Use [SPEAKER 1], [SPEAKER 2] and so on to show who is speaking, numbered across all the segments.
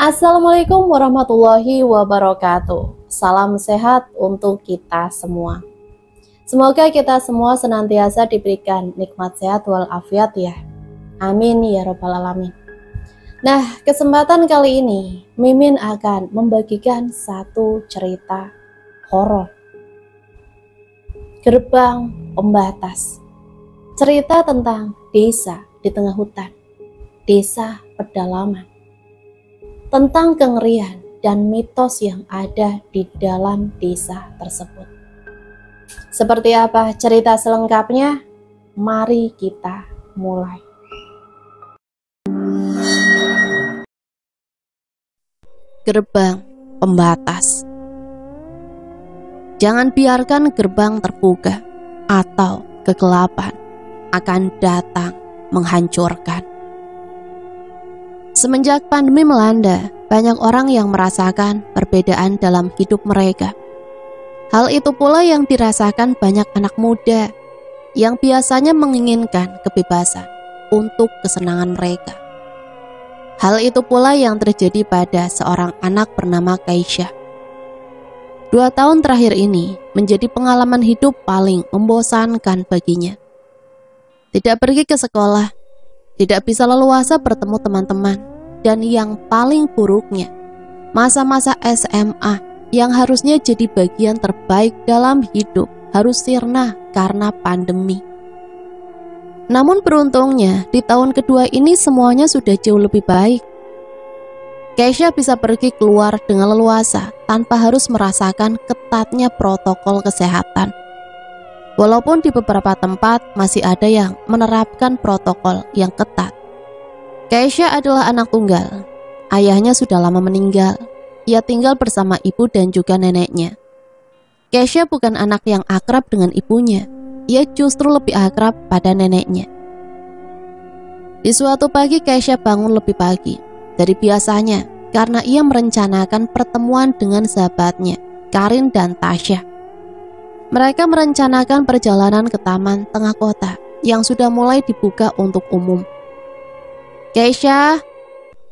[SPEAKER 1] Assalamualaikum warahmatullahi wabarakatuh. Salam sehat untuk kita semua. Semoga kita semua senantiasa diberikan nikmat sehat walafiat ya. Amin ya rabbal alamin. Nah, kesempatan kali ini Mimin akan membagikan satu cerita horor. Gerbang Pembatas. Cerita tentang desa di tengah hutan, desa pedalaman. Tentang kengerian dan mitos yang ada di dalam desa tersebut. Seperti apa cerita selengkapnya? Mari kita mulai. Gerbang Pembatas. Jangan biarkan gerbang terbuka atau kegelapan akan datang menghancurkan. Semenjak pandemi melanda, banyak orang yang merasakan perbedaan dalam hidup mereka. Hal itu pula yang dirasakan banyak anak muda yang biasanya menginginkan kebebasan untuk kesenangan mereka. Hal itu pula yang terjadi pada seorang anak bernama Kaisha. 2 tahun terakhir ini menjadi pengalaman hidup paling membosankan baginya. Tidak pergi ke sekolah, tidak bisa leluasa bertemu teman-teman, dan yang paling buruknya, masa-masa SMA yang harusnya jadi bagian terbaik dalam hidup harus sirna karena pandemi. Namun beruntungnya, di tahun kedua ini semuanya sudah jauh lebih baik. Kaisha bisa pergi keluar dengan leluasa tanpa harus merasakan ketatnya protokol kesehatan. Walaupun di beberapa tempat masih ada yang menerapkan protokol yang ketat. Kaisha adalah anak tunggal. Ayahnya sudah lama meninggal. Ia tinggal bersama ibu dan juga neneknya. Kaisha bukan anak yang akrab dengan ibunya. Ia justru lebih akrab pada neneknya. Di suatu pagi Kaisha bangun lebih pagi dari biasanya karena ia merencanakan pertemuan dengan sahabatnya, Karin dan Tasya. Mereka merencanakan perjalanan ke taman tengah kota yang sudah mulai dibuka untuk umum. Kaisha,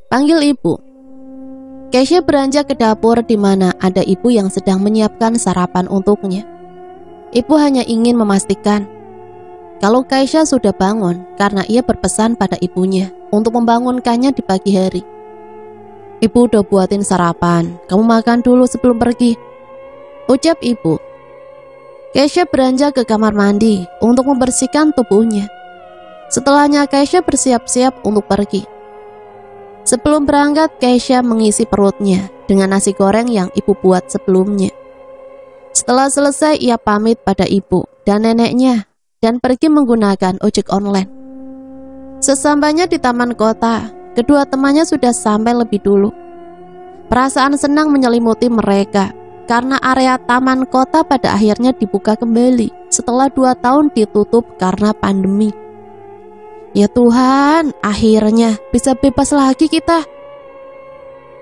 [SPEAKER 1] panggil ibu. Kaisha beranjak ke dapur di mana ada ibu yang sedang menyiapkan sarapan untuknya. Ibu hanya ingin memastikan kalau Kaisha sudah bangun karena ia berpesan pada ibunya untuk membangunkannya di pagi hari. Ibu udah buatin sarapan, kamu makan dulu sebelum pergi, ucap ibu. Kaisha beranjak ke kamar mandi untuk membersihkan tubuhnya. Setelahnya Kaisha bersiap-siap untuk pergi. Sebelum berangkat, Kaisha mengisi perutnya dengan nasi goreng yang ibu buat sebelumnya. Setelah selesai, ia pamit pada ibu dan neneknya dan pergi menggunakan ojek online. Sesampainya di taman kota, kedua temannya sudah sampai lebih dulu. Perasaan senang menyelimuti mereka karena area taman kota pada akhirnya dibuka kembali setelah 2 tahun ditutup karena pandemi. Ya Tuhan, akhirnya bisa bebas lagi kita.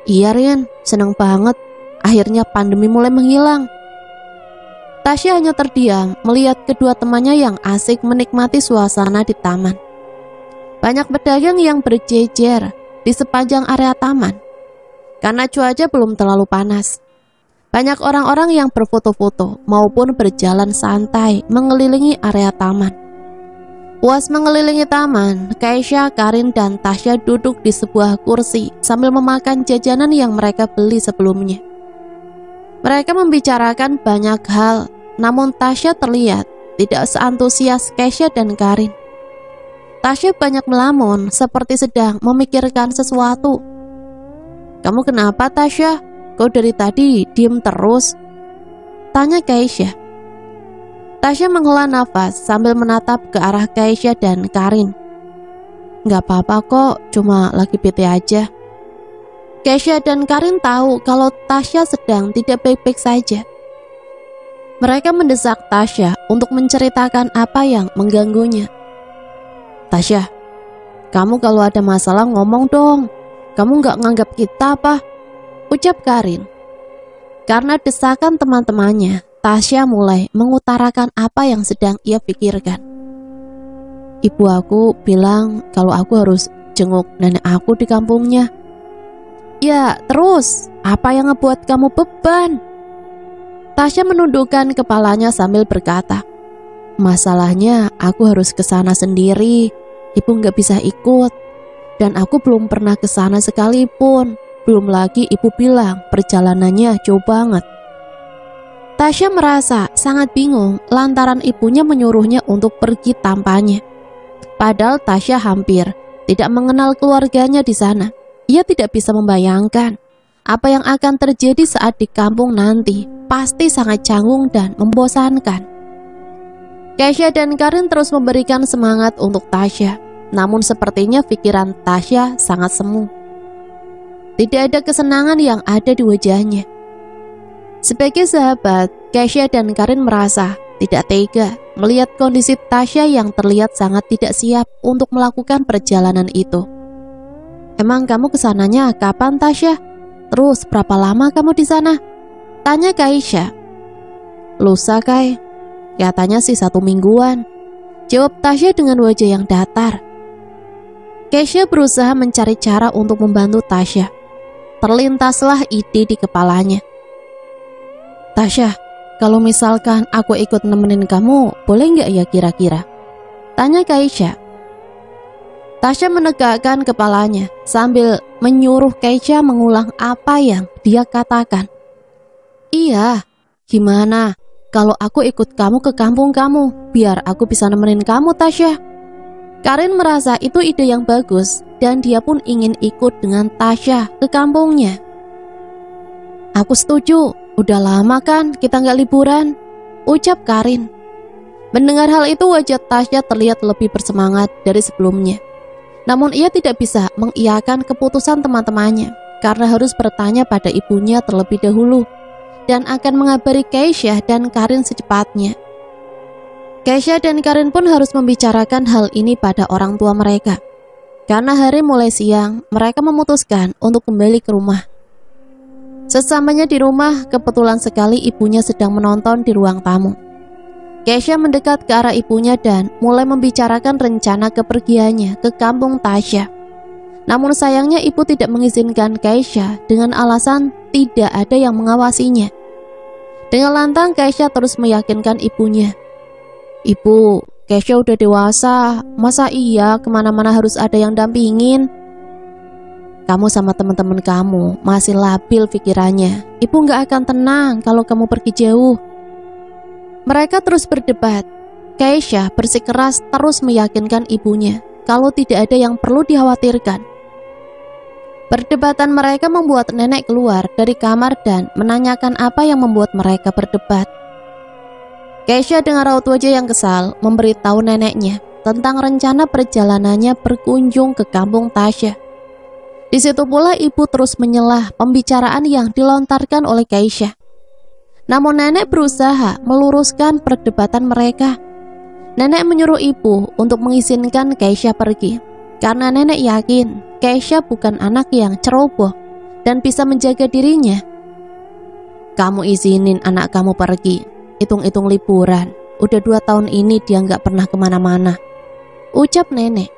[SPEAKER 1] Iya Rian, senang banget. Akhirnya pandemi mulai menghilang. Tasya hanya terdiam melihat kedua temannya yang asik menikmati suasana di taman. Banyak pedagang yang berjejer di sepanjang area taman. Karena cuaca belum terlalu panas. Banyak orang-orang yang berfoto-foto maupun berjalan santai mengelilingi area taman. Puas mengelilingi taman, Kaisha, Karin, dan Tasya duduk di sebuah kursi sambil memakan jajanan yang mereka beli sebelumnya. Mereka membicarakan banyak hal, namun Tasya terlihat tidak seantusias Kaisha dan Karin. Tasya banyak melamun seperti sedang memikirkan sesuatu. Kamu kenapa Tasya? Kau dari tadi diem terus? Tanya Kaisha. Tasya menghela nafas sambil menatap ke arah Kaisha dan Karin. Gak apa-apa kok, cuma lagi bete aja. Kaisha dan Karin tahu kalau Tasya sedang tidak baik-baik saja. Mereka mendesak Tasya untuk menceritakan apa yang mengganggunya. Tasya, kamu kalau ada masalah ngomong dong. Kamu gak nganggap kita apa? Ucap Karin. Karena desakan teman-temannya, Tasya mulai mengutarakan apa yang sedang ia pikirkan. Ibu aku bilang kalau aku harus jenguk nenek aku di kampungnya. Ya, terus, apa yang ngebuat kamu beban? Tasya menundukkan kepalanya sambil berkata, masalahnya aku harus ke sana sendiri, ibu nggak bisa ikut, dan aku belum pernah ke sana sekalipun. Belum lagi ibu bilang perjalanannya jauh banget. Tasya merasa sangat bingung lantaran ibunya menyuruhnya untuk pergi tanpanya. Padahal Tasya hampir tidak mengenal keluarganya di sana. Ia tidak bisa membayangkan apa yang akan terjadi saat di kampung nanti. Pasti sangat canggung dan membosankan. Keisha dan Karin terus memberikan semangat untuk Tasya. Namun sepertinya pikiran Tasya sangat semu. Tidak ada kesenangan yang ada di wajahnya. Sebagai sahabat, Keisha dan Karin merasa tidak tega melihat kondisi Tasya yang terlihat sangat tidak siap untuk melakukan perjalanan itu. Emang kamu kesananya kapan, Tasya? Terus berapa lama kamu di sana? Tanya Keisha. Lusa, Kai. Katanya sih 1 mingguan. Jawab Tasya dengan wajah yang datar. Keisha berusaha mencari cara untuk membantu Tasya. Terlintaslah ide di kepalanya. Tasya, kalau misalkan aku ikut nemenin kamu, boleh nggak ya kira-kira? Tanya Keisha. Tasya menegakkan kepalanya sambil menyuruh Keisha mengulang apa yang dia katakan. Iya, gimana kalau aku ikut kamu ke kampung kamu, biar aku bisa nemenin kamu, Tasya? Karin merasa itu ide yang bagus dan dia pun ingin ikut dengan Tasya ke kampungnya. Aku setuju, udah lama kan kita nggak liburan, ucap Karin. Mendengar hal itu wajah Tasya terlihat lebih bersemangat dari sebelumnya. Namun ia tidak bisa mengiyakan keputusan teman-temannya karena harus bertanya pada ibunya terlebih dahulu dan akan mengabari Keisha dan Karin secepatnya. Keisha dan Karin pun harus membicarakan hal ini pada orang tua mereka. Karena hari mulai siang, mereka memutuskan untuk kembali ke rumah. Sesamanya di rumah, kebetulan sekali ibunya sedang menonton di ruang tamu. Keisha mendekat ke arah ibunya dan mulai membicarakan rencana kepergiannya ke kampung Tasya. Namun sayangnya ibu tidak mengizinkan Keisha dengan alasan tidak ada yang mengawasinya. Dengan lantang Keisha terus meyakinkan ibunya. Ibu, Keisha udah dewasa, masa iya kemana-mana harus ada yang dampingin? Kamu sama teman-teman kamu masih labil pikirannya. Ibu gak akan tenang kalau kamu pergi jauh. Mereka terus berdebat. Keisha bersikeras terus meyakinkan ibunya kalau tidak ada yang perlu dikhawatirkan. Perdebatan mereka membuat nenek keluar dari kamar dan menanyakan apa yang membuat mereka berdebat. Keisha dengan raut wajah yang kesal memberitahu neneknya tentang rencana perjalanannya berkunjung ke kampung Tasya. Di situ pula ibu terus menyelah pembicaraan yang dilontarkan oleh Keisha. Namun nenek berusaha meluruskan perdebatan mereka. Nenek menyuruh ibu untuk mengizinkan Keisha pergi karena nenek yakin Keisha bukan anak yang ceroboh dan bisa menjaga dirinya. Kamu izinin anak kamu pergi, hitung-hitung liburan. Udah 2 tahun ini dia gak pernah kemana-mana, ucap nenek.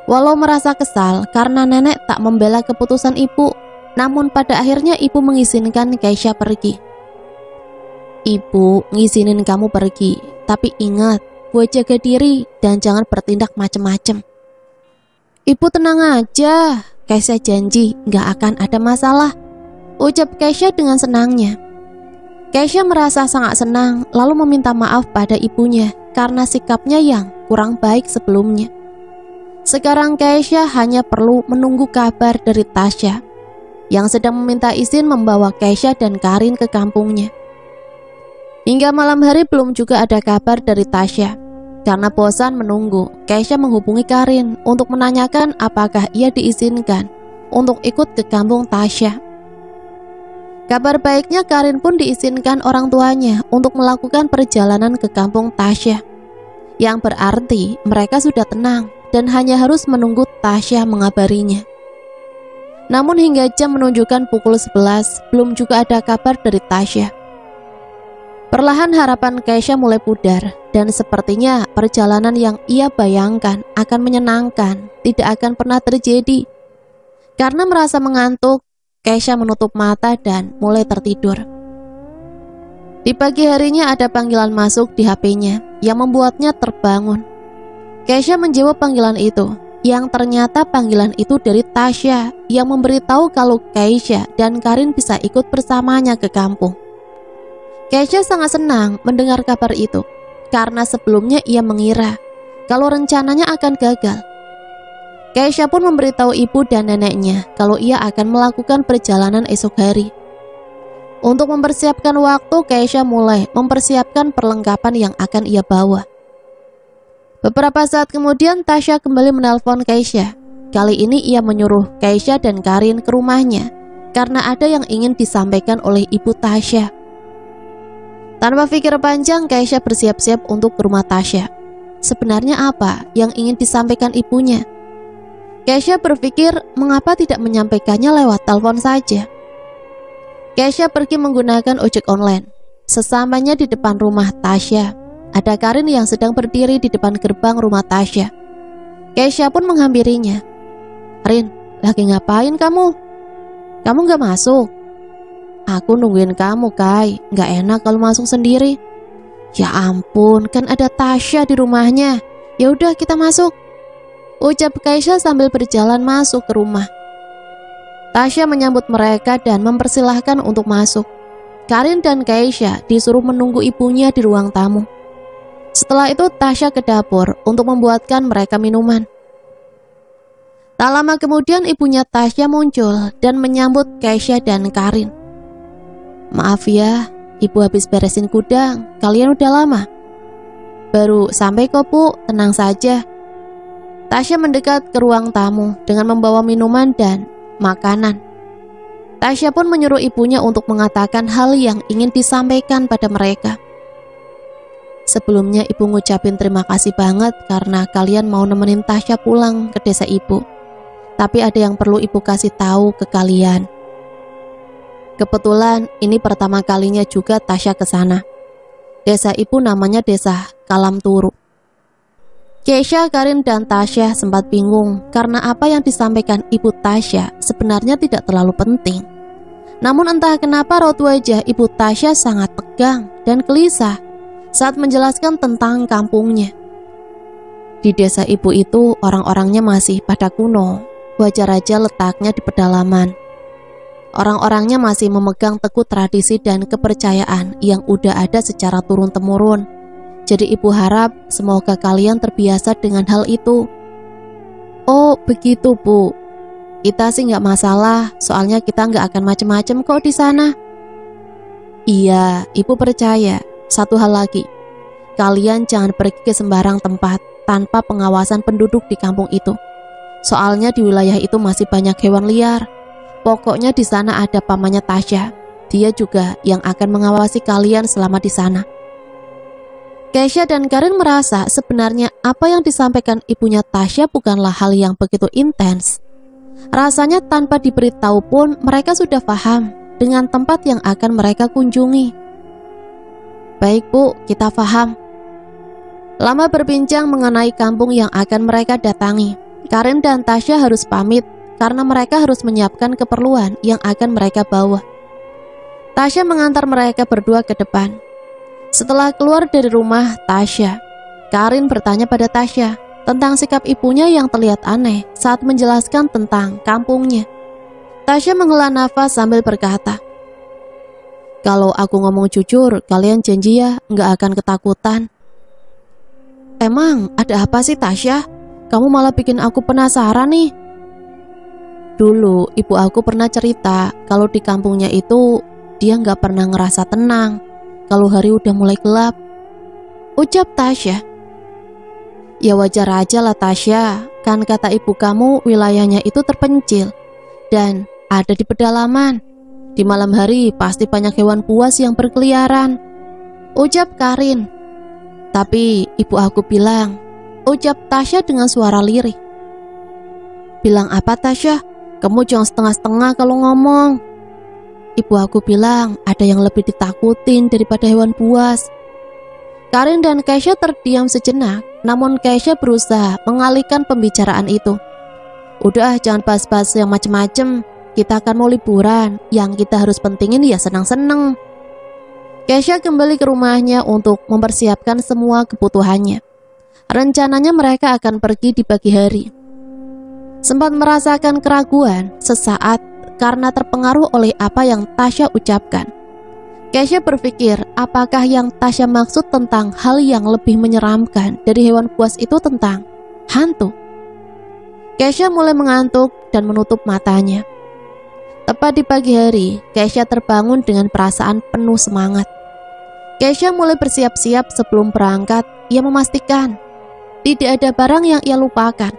[SPEAKER 1] Walau merasa kesal karena nenek tak membela keputusan ibu, namun pada akhirnya ibu mengizinkan Keisha pergi. Ibu ngizinin kamu pergi, tapi ingat, buat jaga diri dan jangan bertindak macem-macem. Ibu tenang aja, Keisha janji gak akan ada masalah, ucap Keisha dengan senangnya. Keisha merasa sangat senang lalu meminta maaf pada ibunya karena sikapnya yang kurang baik sebelumnya. Sekarang Keisha hanya perlu menunggu kabar dari Tasya yang sedang meminta izin membawa Keisha dan Karin ke kampungnya. Hingga malam hari belum juga ada kabar dari Tasya. Karena bosan menunggu, Keisha menghubungi Karin untuk menanyakan apakah ia diizinkan untuk ikut ke kampung Tasya. Kabar baiknya Karin pun diizinkan orang tuanya untuk melakukan perjalanan ke kampung Tasya. Yang berarti mereka sudah tenang dan hanya harus menunggu Tasya mengabarinya. Namun hingga jam menunjukkan pukul 11, belum juga ada kabar dari Tasya. Perlahan harapan Keisha mulai pudar dan sepertinya perjalanan yang ia bayangkan akan menyenangkan tidak akan pernah terjadi. Karena merasa mengantuk, Keisha menutup mata dan mulai tertidur. Di pagi harinya ada panggilan masuk di HP-nya yang membuatnya terbangun. Keisha menjawab panggilan itu, yang ternyata panggilan itu dari Tasya yang memberitahu kalau Keisha dan Karin bisa ikut bersamanya ke kampung. Keisha sangat senang mendengar kabar itu, karena sebelumnya ia mengira kalau rencananya akan gagal. Keisha pun memberitahu ibu dan neneknya kalau ia akan melakukan perjalanan esok hari. Untuk mempersiapkan waktu, Keisha mulai mempersiapkan perlengkapan yang akan ia bawa. Beberapa saat kemudian Tasya kembali menelpon Keisha. Kali ini ia menyuruh Keisha dan Karin ke rumahnya karena ada yang ingin disampaikan oleh ibu Tasya. Tanpa pikir panjang, Keisha bersiap-siap untuk ke rumah Tasya. Sebenarnya apa yang ingin disampaikan ibunya? Keisha berpikir mengapa tidak menyampaikannya lewat telepon saja. Keisha pergi menggunakan ojek online. Sesamanya di depan rumah Tasya, ada Karin yang sedang berdiri di depan gerbang rumah Tasya. Keisha pun menghampirinya. "Rin, lagi ngapain kamu? Kamu gak masuk?" "Aku nungguin kamu, Kai. Gak enak kalau masuk sendiri." "Ya ampun, kan ada Tasya di rumahnya. Ya udah, kita masuk," ucap Keisha sambil berjalan masuk ke rumah. Tasya menyambut mereka dan mempersilahkan untuk masuk. Karin dan Keisha disuruh menunggu ibunya di ruang tamu. Setelah itu Tasya ke dapur untuk membuatkan mereka minuman. Tak lama kemudian ibunya Tasya muncul dan menyambut Keisha dan Karin. "Maaf ya, ibu habis beresin gudang. Kalian udah lama?" "Baru sampai kok, Bu, tenang saja." Tasya mendekat ke ruang tamu dengan membawa minuman dan makanan. Tasya pun menyuruh ibunya untuk mengatakan hal yang ingin disampaikan pada mereka. "Sebelumnya ibu ngucapin terima kasih banget karena kalian mau nemenin Tasya pulang ke desa ibu. Tapi ada yang perlu ibu kasih tahu ke kalian. Kebetulan ini pertama kalinya juga Tasya ke sana. Desa ibu namanya Desa Kalamturu." Keisha, Karin, dan Tasya sempat bingung karena apa yang disampaikan ibu Tasya sebenarnya tidak terlalu penting. Namun entah kenapa raut wajah ibu Tasya sangat tegang dan gelisah saat menjelaskan tentang kampungnya. Di desa ibu itu orang-orangnya masih pada kuno, wajar aja letaknya di pedalaman. Orang-orangnya masih memegang teguh tradisi dan kepercayaan yang udah ada secara turun-temurun. Jadi ibu harap semoga kalian terbiasa dengan hal itu." "Oh begitu, Bu. Kita sih nggak masalah, soalnya kita nggak akan macem-macem kok di sana." "Iya, ibu percaya. Satu hal lagi, kalian jangan pergi ke sembarang tempat tanpa pengawasan penduduk di kampung itu. Soalnya di wilayah itu masih banyak hewan liar. Pokoknya di sana ada pamannya Tasya. Dia juga yang akan mengawasi kalian selama di sana." Keisha dan Karin merasa sebenarnya apa yang disampaikan ibunya Tasya bukanlah hal yang begitu intens. Rasanya tanpa diberitahu pun mereka sudah paham dengan tempat yang akan mereka kunjungi. "Baik, Bu, kita paham." Lama berbincang mengenai kampung yang akan mereka datangi, Karin dan Tasya harus pamit karena mereka harus menyiapkan keperluan yang akan mereka bawa. Tasya mengantar mereka berdua ke depan. Setelah keluar dari rumah Tasya, Karin bertanya pada Tasya tentang sikap ibunya yang terlihat aneh saat menjelaskan tentang kampungnya. Tasya menghela nafas sambil berkata, "Kalau aku ngomong jujur, kalian janji ya nggak akan ketakutan." "Emang ada apa sih Tasya? Kamu malah bikin aku penasaran nih." "Dulu ibu aku pernah cerita kalau di kampungnya itu dia nggak pernah ngerasa tenang kalau hari udah mulai gelap," ucap Tasya. "Ya wajar aja lah Tasya, kan kata ibu kamu wilayahnya itu terpencil dan ada di pedalaman. Di malam hari pasti banyak hewan buas yang berkeliaran," ucap Karin. "Tapi ibu aku bilang," ucap Tasya dengan suara lirih. "Bilang apa Tasya? Kamu jangan setengah-setengah kalau ngomong." "Ibu aku bilang ada yang lebih ditakutin daripada hewan buas." Karin dan Keisha terdiam sejenak, namun Keisha berusaha mengalihkan pembicaraan itu. Udah, jangan bahas-bahas yang macem-macem. Kita akan mau liburan. Yang kita harus pentingin ya senang-senang. Kesha kembali ke rumahnya untuk mempersiapkan semua kebutuhannya. Rencananya mereka akan pergi di pagi hari. Sempat merasakan keraguan sesaat karena terpengaruh oleh apa yang Tasya ucapkan. Kesha berpikir apakah yang Tasya maksud tentang hal yang lebih menyeramkan dari hewan buas itu tentang hantu. Kesha mulai mengantuk dan menutup matanya. Tepat di pagi hari, Kesha terbangun dengan perasaan penuh semangat. Kesha mulai bersiap-siap sebelum berangkat. Ia memastikan tidak ada barang yang ia lupakan.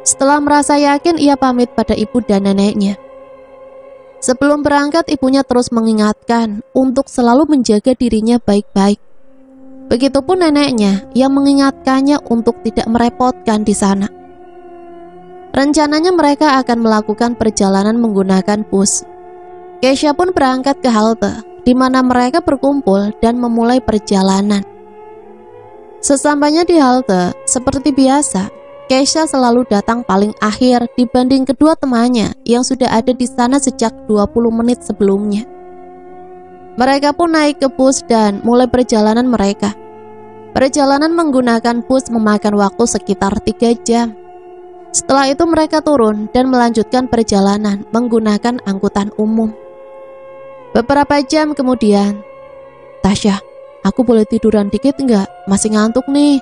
[SPEAKER 1] Setelah merasa yakin, ia pamit pada ibu dan neneknya. Sebelum berangkat, ibunya terus mengingatkan untuk selalu menjaga dirinya baik-baik. Begitupun neneknya yang mengingatkannya untuk tidak merepotkan di sana. Rencananya mereka akan melakukan perjalanan menggunakan bus. Kesha pun berangkat ke halte, di mana mereka berkumpul dan memulai perjalanan. Sesampainya di halte, seperti biasa, Kesha selalu datang paling akhir dibanding kedua temannya yang sudah ada di sana sejak 20 menit sebelumnya. Mereka pun naik ke bus dan mulai perjalanan mereka. Perjalanan menggunakan bus memakan waktu sekitar 3 jam. Setelah itu mereka turun dan melanjutkan perjalanan menggunakan angkutan umum. Beberapa jam kemudian, Tasya, aku boleh tiduran dikit enggak? Masih ngantuk nih.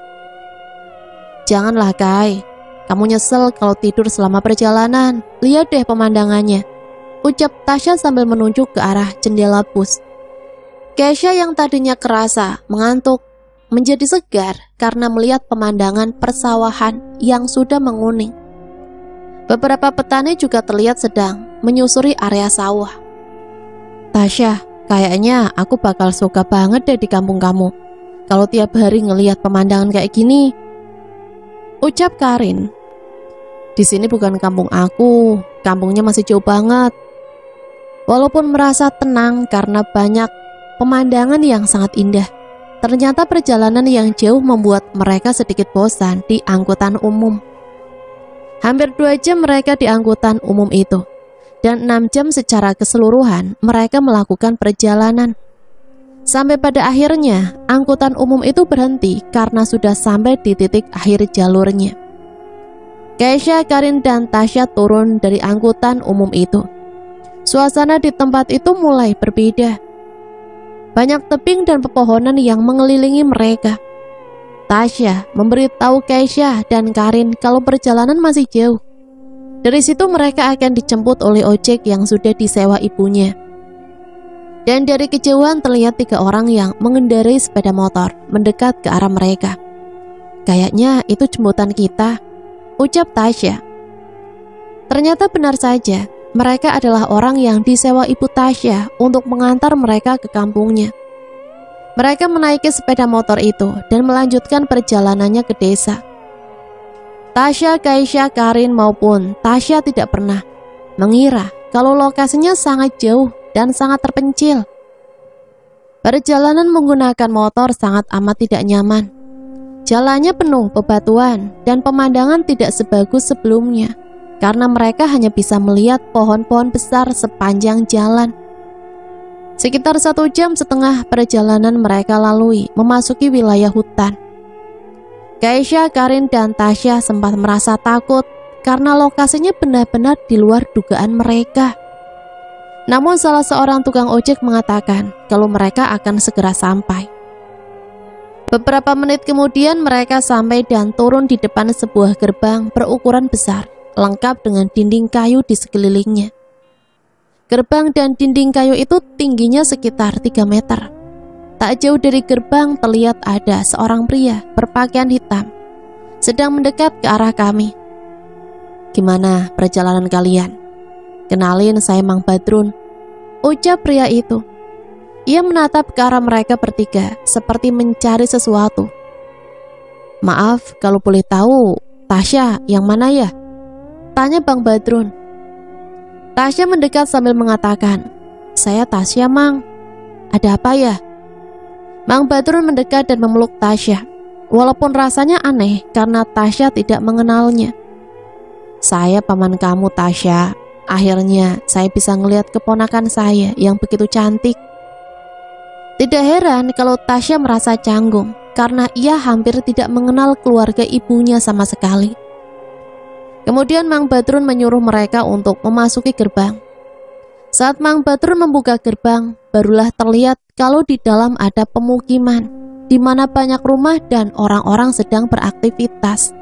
[SPEAKER 1] Janganlah Kai, kamu nyesel kalau tidur selama perjalanan. Lihat deh pemandangannya, ucap Tasya sambil menunjuk ke arah jendela bus. Kesha yang tadinya kerasa mengantuk menjadi segar karena melihat pemandangan persawahan yang sudah menguning. Beberapa petani juga terlihat sedang menyusuri area sawah. Tasya, kayaknya aku bakal suka banget deh di kampung kamu. Kalau tiap hari ngelihat pemandangan kayak gini, ucap Karin. Di sini bukan kampung aku, kampungnya masih jauh banget. Walaupun merasa tenang karena banyak pemandangan yang sangat indah, ternyata perjalanan yang jauh membuat mereka sedikit bosan di angkutan umum. Hampir 2 jam mereka di angkutan umum itu, dan 6 jam secara keseluruhan mereka melakukan perjalanan. Sampai pada akhirnya, angkutan umum itu berhenti karena sudah sampai di titik akhir jalurnya. Kesha, Karin, dan Tasya turun dari angkutan umum itu. Suasana di tempat itu mulai berbeda. Banyak tebing dan pepohonan yang mengelilingi mereka. Tasya memberitahu Kesha dan Karin kalau perjalanan masih jauh. Dari situ mereka akan dijemput oleh ojek yang sudah disewa ibunya. Dan dari kejauhan terlihat 3 orang yang mengendarai sepeda motor mendekat ke arah mereka. Kayaknya itu jemputan kita, ucap Tasya. Ternyata benar saja, mereka adalah orang yang disewa ibu Tasya untuk mengantar mereka ke kampungnya. Mereka menaiki sepeda motor itu dan melanjutkan perjalanannya ke desa. Tasya, Kesha, Karin maupun Tasya tidak pernah mengira kalau lokasinya sangat jauh dan sangat terpencil. Perjalanan menggunakan motor sangat amat tidak nyaman. Jalannya penuh bebatuan dan pemandangan tidak sebagus sebelumnya karena mereka hanya bisa melihat pohon-pohon besar sepanjang jalan. Sekitar 1,5 jam perjalanan mereka lalui memasuki wilayah hutan. Kesha, Karin, dan Tasya sempat merasa takut karena lokasinya benar-benar di luar dugaan mereka. Namun salah seorang tukang ojek mengatakan kalau mereka akan segera sampai. Beberapa menit kemudian mereka sampai dan turun di depan sebuah gerbang berukuran besar, lengkap dengan dinding kayu di sekelilingnya. Gerbang dan dinding kayu itu tingginya sekitar 3 meter. Tak jauh dari gerbang terlihat ada seorang pria berpakaian hitam sedang mendekat ke arah kami. Gimana perjalanan kalian? Kenalin, saya Mang Badrun, ucap pria itu. Ia menatap ke arah mereka bertiga seperti mencari sesuatu. Maaf, kalau boleh tahu, Tasya yang mana ya? Tanya Bang Badrun. Tasya mendekat sambil mengatakan, saya Tasya, Mang. Ada apa ya? Mang Badrun mendekat dan memeluk Tasya, walaupun rasanya aneh karena Tasya tidak mengenalnya. Saya paman kamu, Tasya. Akhirnya saya bisa ngelihat keponakan saya yang begitu cantik. Tidak heran kalau Tasya merasa canggung karena ia hampir tidak mengenal keluarga ibunya sama sekali. Kemudian Mang Badrun menyuruh mereka untuk memasuki gerbang. Saat Mang Badrun membuka gerbang, barulah terlihat kalau di dalam ada pemukiman, di mana banyak rumah dan orang-orang sedang beraktivitas.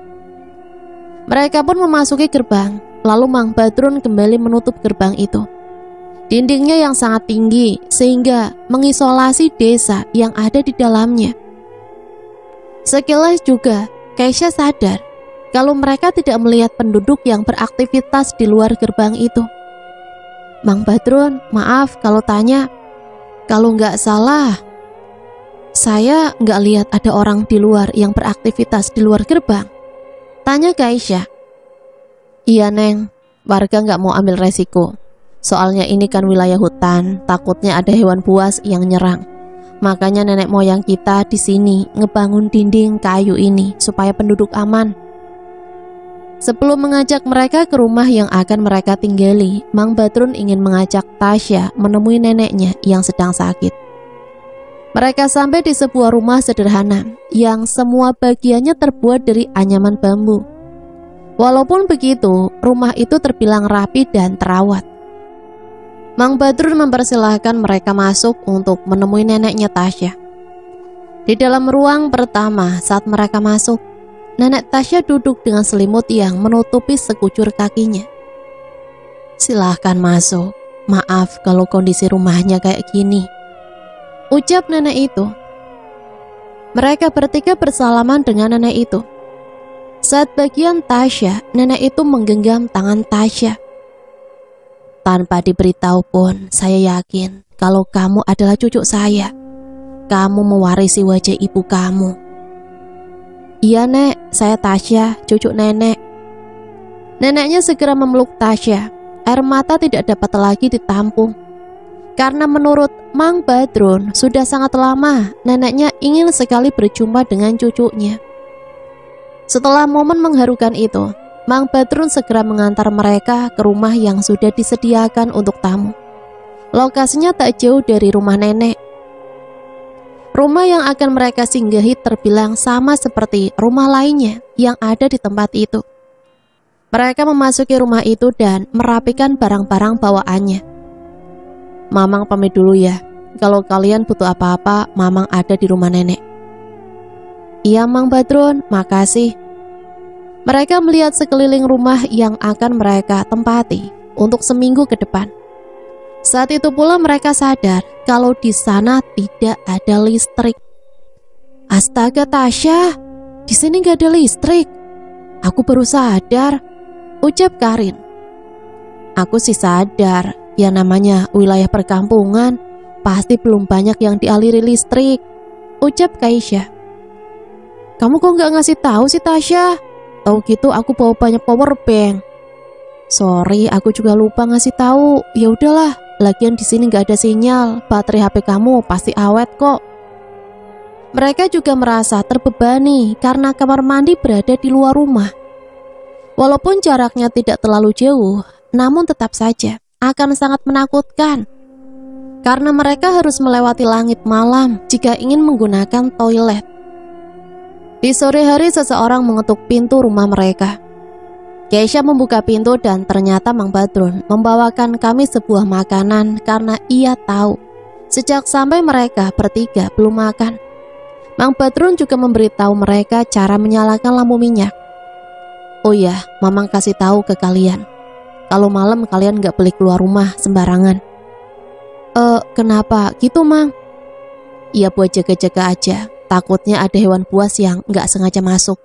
[SPEAKER 1] Mereka pun memasuki gerbang, lalu Mang Badrun kembali menutup gerbang itu. Dindingnya yang sangat tinggi sehingga mengisolasi desa yang ada di dalamnya. Sekilas juga, Keisha sadar kalau mereka tidak melihat penduduk yang beraktivitas di luar gerbang itu. Mang Badrun, maaf kalau tanya. Kalau nggak salah, saya nggak lihat ada orang di luar yang beraktivitas di luar gerbang. Tanya Keisha. Iya Neng, warga nggak mau ambil resiko. Soalnya ini kan wilayah hutan, takutnya ada hewan buas yang nyerang. Makanya nenek moyang kita di sini ngebangun dinding kayu ini supaya penduduk aman. Sebelum mengajak mereka ke rumah yang akan mereka tinggali, Mang Badrun ingin mengajak Tasya menemui neneknya yang sedang sakit. Mereka sampai di sebuah rumah sederhana yang semua bagiannya terbuat dari anyaman bambu. Walaupun begitu, rumah itu terbilang rapi dan terawat. Mang Badrun mempersilahkan mereka masuk untuk menemui neneknya Tasya. Di dalam ruang pertama saat mereka masuk, nenek Tasya duduk dengan selimut yang menutupi sekujur kakinya. Silahkan masuk, maaf kalau kondisi rumahnya kayak gini, ucap nenek itu. Mereka bertiga bersalaman dengan nenek itu. Saat bagian Tasya, nenek itu menggenggam tangan Tasya. Tanpa diberitahu pun, saya yakin kalau kamu adalah cucu saya. Kamu mewarisi wajah ibu kamu. Iya Nek, saya Tasya, cucu nenek. Neneknya segera memeluk Tasya. Air mata tidak dapat lagi ditampung. Karena menurut Mang Badrun, sudah sangat lama neneknya ingin sekali berjumpa dengan cucunya. Setelah momen mengharukan itu, Mang Badrun segera mengantar mereka ke rumah yang sudah disediakan untuk tamu. Lokasinya tak jauh dari rumah nenek. Rumah yang akan mereka singgahi terbilang sama seperti rumah lainnya yang ada di tempat itu. Mereka memasuki rumah itu dan merapikan barang-barang bawaannya. Mamang pamit dulu ya. Kalau kalian butuh apa-apa, Mamang ada di rumah nenek. Iya Mang Badrun, makasih. Mereka melihat sekeliling rumah yang akan mereka tempati untuk seminggu ke depan. Saat itu pula mereka sadar kalau di sana tidak ada listrik. Astaga Tasya, di sini gak ada listrik. Aku baru sadar, ucap Karin. Aku sih sadar, ya namanya wilayah perkampungan, pasti belum banyak yang dialiri listrik, ucap Keisha. Kamu kok gak ngasih tahu sih Tasya? Tahu gitu aku bawa banyak power bank. Sorry, aku juga lupa ngasih tahu. Ya udahlah, lagian di sini nggak ada sinyal. Baterai HP kamu pasti awet kok. Mereka juga merasa terbebani karena kamar mandi berada di luar rumah. Walaupun jaraknya tidak terlalu jauh, namun tetap saja akan sangat menakutkan. Karena mereka harus melewati langit malam jika ingin menggunakan toilet. Di sore hari seseorang mengetuk pintu rumah mereka. Keisha membuka pintu dan ternyata Mang Badrun membawakan kami sebuah makanan karena ia tahu sejak sampai mereka bertiga belum makan. Mang Badrun juga memberitahu mereka cara menyalakan lampu minyak. Oh ya, Mamang kasih tahu ke kalian. Kalau malam kalian gak boleh keluar rumah sembarangan. Kenapa gitu Mang? Ya buat jaga-jaga aja. Takutnya ada hewan buas yang gak sengaja masuk.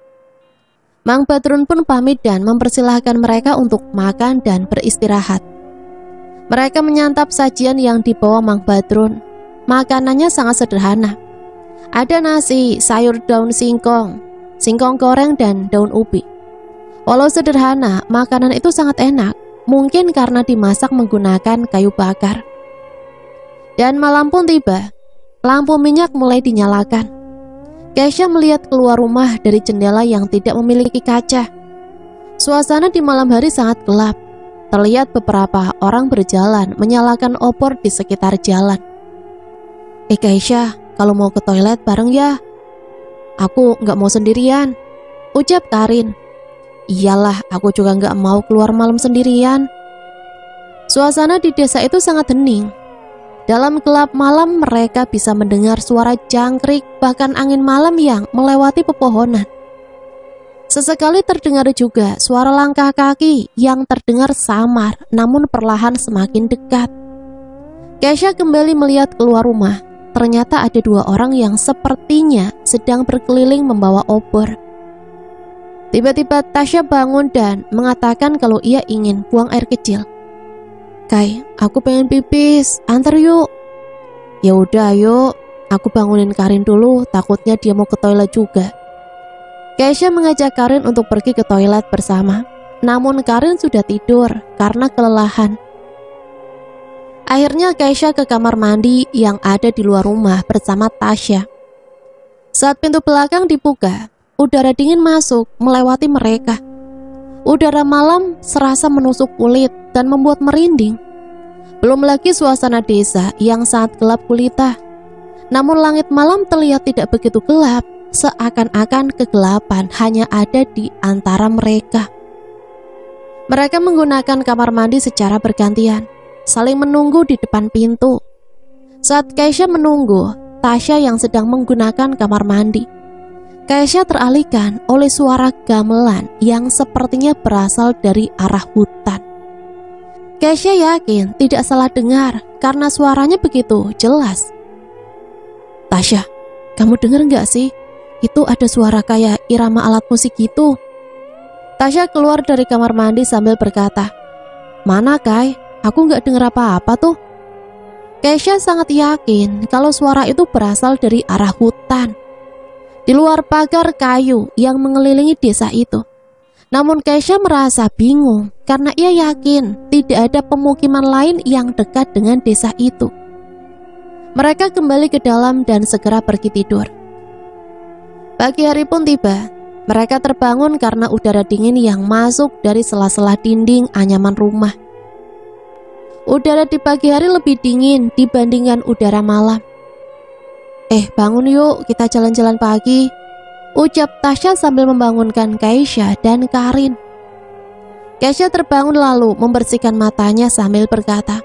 [SPEAKER 1] Mang Badrun pun pamit dan mempersilahkan mereka untuk makan dan beristirahat. Mereka menyantap sajian yang dibawa Mang Badrun. Makanannya sangat sederhana. Ada nasi, sayur daun singkong, singkong goreng dan daun ubi. Walau sederhana, makanan itu sangat enak. Mungkin karena dimasak menggunakan kayu bakar. Dan malam pun tiba. Lampu minyak mulai dinyalakan. Keisha melihat keluar rumah dari jendela yang tidak memiliki kaca. Suasana di malam hari sangat gelap. Terlihat beberapa orang berjalan menyalakan obor di sekitar jalan. Kaisha, kalau mau ke toilet bareng ya. Aku gak mau sendirian, ucap Karin. Iyalah, aku juga gak mau keluar malam sendirian. Suasana di desa itu sangat hening. Dalam gelap malam mereka bisa mendengar suara jangkrik, bahkan angin malam yang melewati pepohonan. Sesekali terdengar juga suara langkah kaki yang terdengar samar namun perlahan semakin dekat. Keisha kembali melihat keluar rumah. Ternyata ada dua orang yang sepertinya sedang berkeliling membawa obor. Tiba-tiba Tasya bangun dan mengatakan kalau ia ingin buang air kecil. Kai, aku pengen pipis, antar yuk. Ya udah yuk, aku bangunin Karin dulu, takutnya dia mau ke toilet juga. Keisha mengajak Karin untuk pergi ke toilet bersama. Namun Karin sudah tidur karena kelelahan. Akhirnya Keisha ke kamar mandi yang ada di luar rumah bersama Tasya. Saat pintu belakang dibuka, udara dingin masuk melewati mereka. Udara malam serasa menusuk kulit dan membuat merinding. Belum lagi suasana desa yang sangat gelap gulita. Namun langit malam terlihat tidak begitu gelap, seakan-akan kegelapan hanya ada di antara mereka. Mereka menggunakan kamar mandi secara bergantian, saling menunggu di depan pintu. Saat Keisha menunggu, Tasya yang sedang menggunakan kamar mandi. Keisha teralihkan oleh suara gamelan yang sepertinya berasal dari arah hutan. Keisha yakin tidak salah dengar karena suaranya begitu jelas. Tasya, kamu dengar nggak sih? Itu ada suara kayak irama alat musik gitu. Tasya keluar dari kamar mandi sambil berkata, Mana Kai? Aku nggak dengar apa-apa tuh. Keisha sangat yakin kalau suara itu berasal dari arah hutan. Di luar pagar kayu yang mengelilingi desa itu. Namun Keisha merasa bingung karena ia yakin tidak ada pemukiman lain yang dekat dengan desa itu. Mereka kembali ke dalam dan segera pergi tidur. Pagi hari pun tiba. Mereka terbangun karena udara dingin yang masuk dari sela-sela dinding anyaman rumah. Udara di pagi hari lebih dingin dibandingkan udara malam. Bangun yuk, kita jalan-jalan pagi, ucap Tasya sambil membangunkan Keisha dan Karin. Keisha terbangun lalu membersihkan matanya sambil berkata,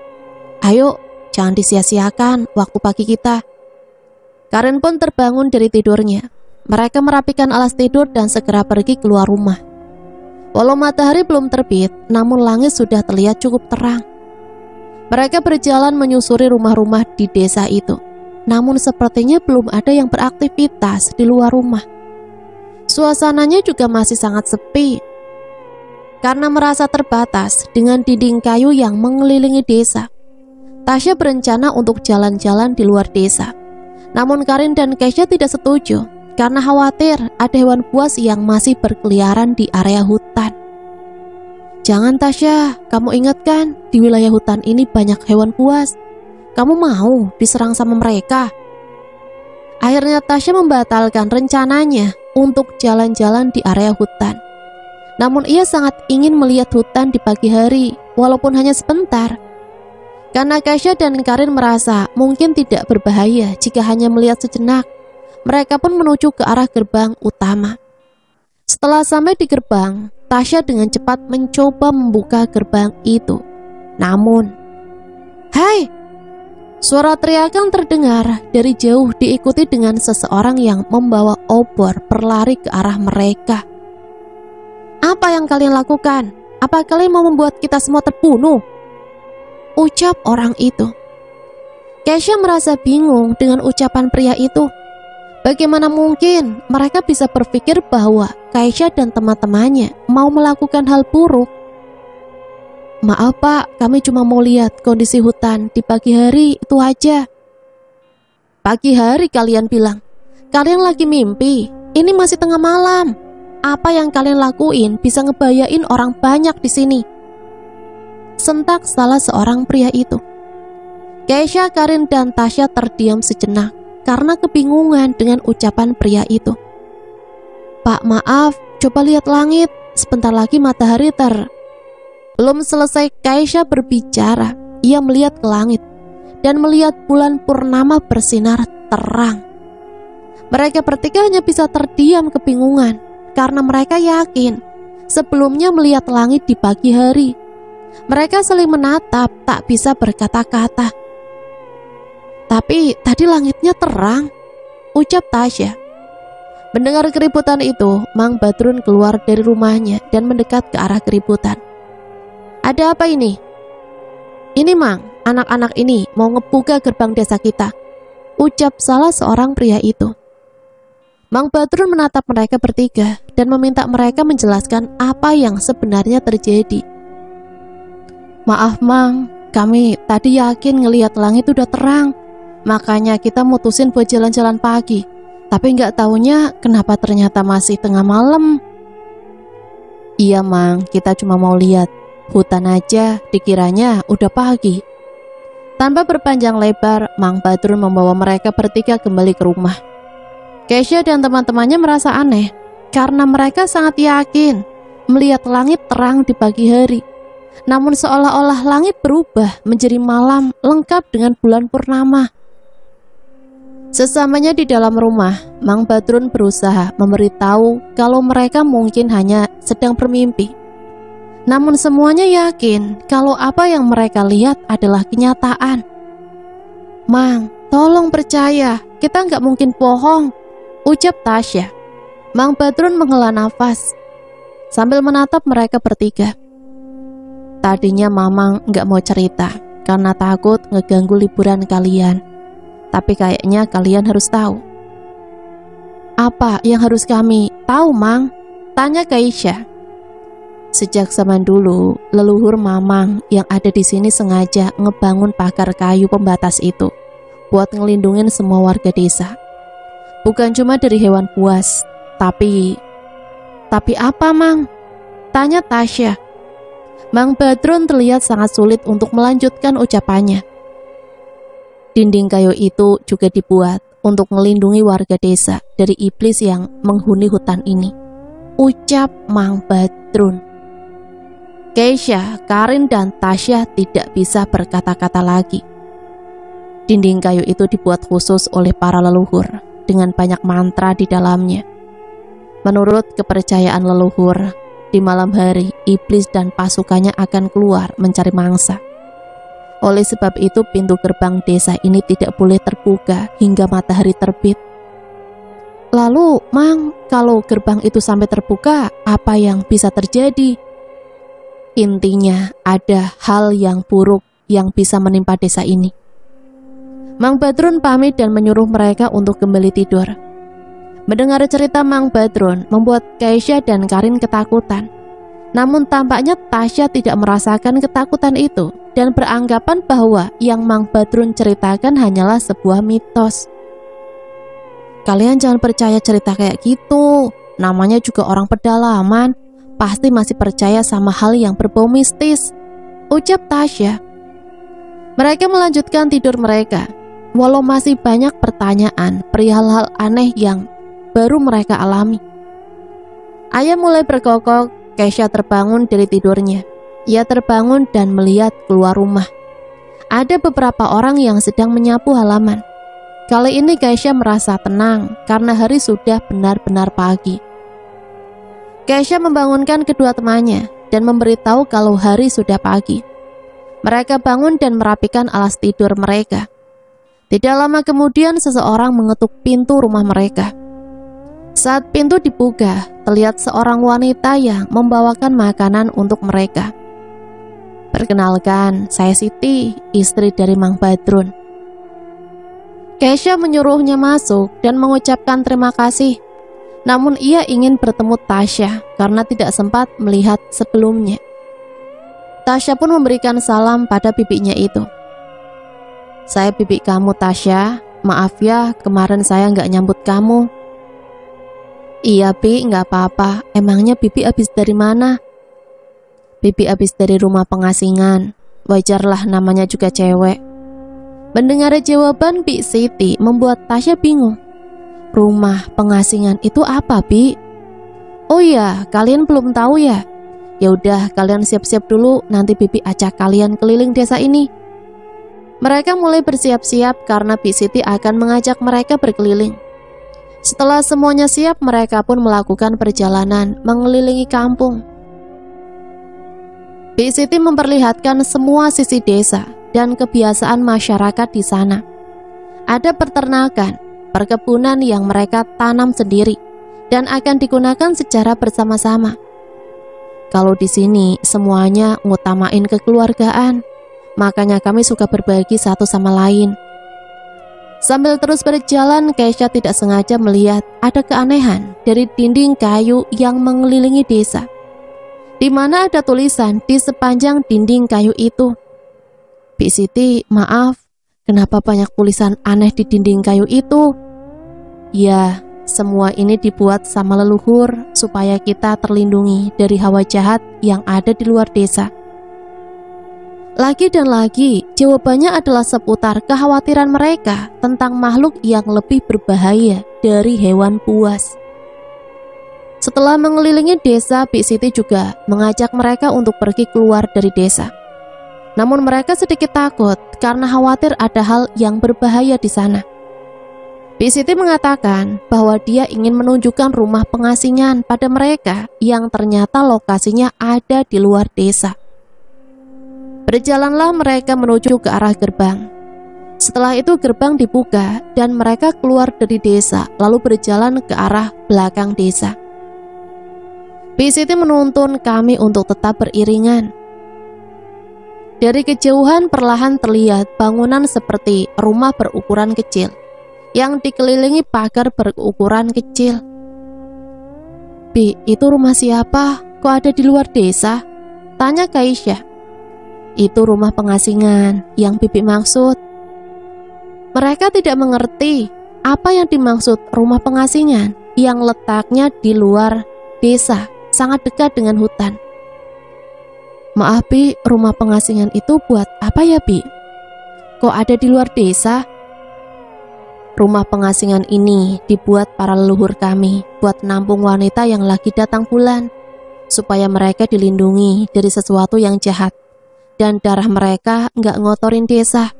[SPEAKER 1] Ayo, jangan disia-siakan waktu pagi kita. Karin pun terbangun dari tidurnya. Mereka merapikan alas tidur dan segera pergi keluar rumah. Walau matahari belum terbit, namun langit sudah terlihat cukup terang. Mereka berjalan menyusuri rumah-rumah di desa itu. Namun sepertinya belum ada yang beraktivitas di luar rumah. Suasananya juga masih sangat sepi. Karena merasa terbatas dengan dinding kayu yang mengelilingi desa, Tasya berencana untuk jalan-jalan di luar desa. Namun Karin dan Keisha tidak setuju karena khawatir ada hewan buas yang masih berkeliaran di area hutan. Jangan Tasya, kamu ingat kan di wilayah hutan ini banyak hewan buas. Kamu mau diserang sama mereka? Akhirnya Tasya membatalkan rencananya untuk jalan-jalan di area hutan. Namun ia sangat ingin melihat hutan di pagi hari, walaupun hanya sebentar. Karena Keisha dan Karin merasa mungkin tidak berbahaya jika hanya melihat sejenak. Mereka pun menuju ke arah gerbang utama. Setelah sampai di gerbang, Tasya dengan cepat mencoba membuka gerbang itu. Namun, Hai! Suara teriakan terdengar dari jauh diikuti dengan seseorang yang membawa obor berlari ke arah mereka. Apa yang kalian lakukan? Apa kalian mau membuat kita semua terbunuh? Ucap orang itu. Keisha merasa bingung dengan ucapan pria itu. Bagaimana mungkin mereka bisa berpikir bahwa Keisha dan teman-temannya mau melakukan hal buruk? Maaf Pak, kami cuma mau lihat kondisi hutan di pagi hari, itu aja. Pagi hari kalian bilang? Kalian lagi mimpi, ini masih tengah malam. Apa yang kalian lakuin bisa ngebayain orang banyak di sini. Sentak salah seorang pria itu. Keisha, Karin, dan Tasya terdiam sejenak karena kebingungan dengan ucapan pria itu. Pak, maaf, coba lihat langit, sebentar lagi matahari Belum selesai Kaisya berbicara, ia melihat ke langit dan melihat bulan purnama bersinar terang. Mereka bertiga hanya bisa terdiam kebingungan karena mereka yakin sebelumnya melihat langit di pagi hari. Mereka saling menatap, tak bisa berkata-kata. Tapi tadi langitnya terang, ucap Tasya. Mendengar keributan itu, Mang Badrun keluar dari rumahnya dan mendekat ke arah keributan. Ada apa ini? Ini Mang, anak-anak ini mau ngebuka gerbang desa kita, ucap salah seorang pria itu. Mang Badrun menatap mereka bertiga dan meminta mereka menjelaskan apa yang sebenarnya terjadi. Maaf Mang, kami tadi yakin ngelihat langit udah terang, makanya kita mutusin buat jalan-jalan pagi. Tapi nggak taunya kenapa ternyata masih tengah malam. Iya Mang, kita cuma mau lihat. Hutan aja dikiranya udah pagi. Tanpa berpanjang lebar, Mang Badrun membawa mereka bertiga kembali ke rumah. Kaisya dan teman-temannya merasa aneh karena mereka sangat yakin melihat langit terang di pagi hari. Namun seolah-olah langit berubah menjadi malam lengkap dengan bulan purnama. Sesamanya di dalam rumah, Mang Badrun berusaha memberitahu kalau mereka mungkin hanya sedang bermimpi. Namun semuanya yakin kalau apa yang mereka lihat adalah kenyataan. Mang, tolong percaya, kita nggak mungkin bohong, ucap Tasya. Mang Badrun menghela nafas sambil menatap mereka bertiga. Tadinya Mamang nggak mau cerita karena takut ngeganggu liburan kalian. Tapi kayaknya kalian harus tahu. Apa yang harus kami tahu, Mang? Tanya Kaisya. Sejak zaman dulu, leluhur Mamang yang ada di sini sengaja ngebangun pagar kayu pembatas itu buat ngelindungin semua warga desa. Bukan cuma dari hewan buas, tapi apa, Mang? Tanya Tasya. Mang Badrun terlihat sangat sulit untuk melanjutkan ucapannya. Dinding kayu itu juga dibuat untuk melindungi warga desa dari iblis yang menghuni hutan ini, ucap Mang Badrun. Kaisya, Karin, dan Tasya tidak bisa berkata-kata lagi. Dinding kayu itu dibuat khusus oleh para leluhur dengan banyak mantra di dalamnya. Menurut kepercayaan leluhur, di malam hari iblis dan pasukannya akan keluar mencari mangsa. Oleh sebab itu pintu gerbang desa ini tidak boleh terbuka hingga matahari terbit. Lalu, Mang, kalau gerbang itu sampai terbuka, apa yang bisa terjadi? Intinya, ada hal yang buruk yang bisa menimpa desa ini. Mang Badrun pamit dan menyuruh mereka untuk kembali tidur. Mendengar cerita Mang Badrun membuat Kaisya dan Karin ketakutan. Namun tampaknya Tasya tidak merasakan ketakutan itu dan beranggapan bahwa yang Mang Badrun ceritakan hanyalah sebuah mitos. Kalian jangan percaya cerita kayak gitu, namanya juga orang pedalaman, pasti masih percaya sama hal yang berbau mistis, ucap Tasya. Mereka melanjutkan tidur mereka, walau masih banyak pertanyaan perihal hal aneh yang baru mereka alami. Ayah mulai berkokok. Kaisya terbangun dari tidurnya. Ia terbangun dan melihat keluar rumah. Ada beberapa orang yang sedang menyapu halaman. Kali ini Kaisya merasa tenang karena hari sudah benar-benar pagi. Kaisya membangunkan kedua temannya dan memberitahu kalau hari sudah pagi. Mereka bangun dan merapikan alas tidur mereka. Tidak lama kemudian seseorang mengetuk pintu rumah mereka. Saat pintu dibuka, terlihat seorang wanita yang membawakan makanan untuk mereka. Perkenalkan, saya Siti, istri dari Mang Badrun. Kaisya menyuruhnya masuk dan mengucapkan terima kasih. Namun ia ingin bertemu Tasya karena tidak sempat melihat sebelumnya. Tasya pun memberikan salam pada bibinya itu. Saya bibi kamu Tasya, maaf ya kemarin saya nggak nyambut kamu. Iya Bi, nggak apa-apa. Emangnya Bibi habis dari mana? Bibi habis dari rumah pengasingan. Wajarlah namanya juga cewek. Mendengar jawaban Bi Siti membuat Tasya bingung. Rumah pengasingan itu apa Bi? Oh iya, kalian belum tahu ya? Ya udah, kalian siap-siap dulu, nanti Bibi ajak kalian keliling desa ini. Mereka mulai bersiap-siap karena Bik Siti akan mengajak mereka berkeliling. Setelah semuanya siap, mereka pun melakukan perjalanan mengelilingi kampung. Bik Siti memperlihatkan semua sisi desa dan kebiasaan masyarakat di sana. Ada peternakan, perkebunan yang mereka tanam sendiri dan akan digunakan secara bersama-sama. Kalau di sini semuanya ngutamain kekeluargaan, makanya kami suka berbagi satu sama lain. Sambil terus berjalan, Keisha tidak sengaja melihat ada keanehan dari dinding kayu yang mengelilingi desa, di mana ada tulisan di sepanjang dinding kayu itu. Bik Siti, maaf, kenapa banyak tulisan aneh di dinding kayu itu? Ya, semua ini dibuat sama leluhur supaya kita terlindungi dari hawa jahat yang ada di luar desa. Lagi dan lagi, jawabannya adalah seputar kekhawatiran mereka tentang makhluk yang lebih berbahaya dari hewan buas. Setelah mengelilingi desa, Bik Siti juga mengajak mereka untuk pergi keluar dari desa. Namun mereka sedikit takut karena khawatir ada hal yang berbahaya di sana. Bik Siti mengatakan bahwa dia ingin menunjukkan rumah pengasingan pada mereka yang ternyata lokasinya ada di luar desa. Berjalanlah mereka menuju ke arah gerbang. Setelah itu gerbang dibuka dan mereka keluar dari desa lalu berjalan ke arah belakang desa. Bik Siti menuntun kami untuk tetap beriringan. Dari kejauhan perlahan terlihat bangunan seperti rumah berukuran kecil yang dikelilingi pagar berukuran kecil. Bi, itu rumah siapa? Kok ada di luar desa? Tanya Keisha. Itu rumah pengasingan yang Bibi maksud. Mereka tidak mengerti apa yang dimaksud rumah pengasingan yang letaknya di luar desa, sangat dekat dengan hutan. Maaf Bi, rumah pengasingan itu buat apa ya Bi? Kok ada di luar desa? Rumah pengasingan ini dibuat para leluhur kami buat nampung wanita yang lagi datang bulan, supaya mereka dilindungi dari sesuatu yang jahat dan darah mereka nggak ngotorin desa.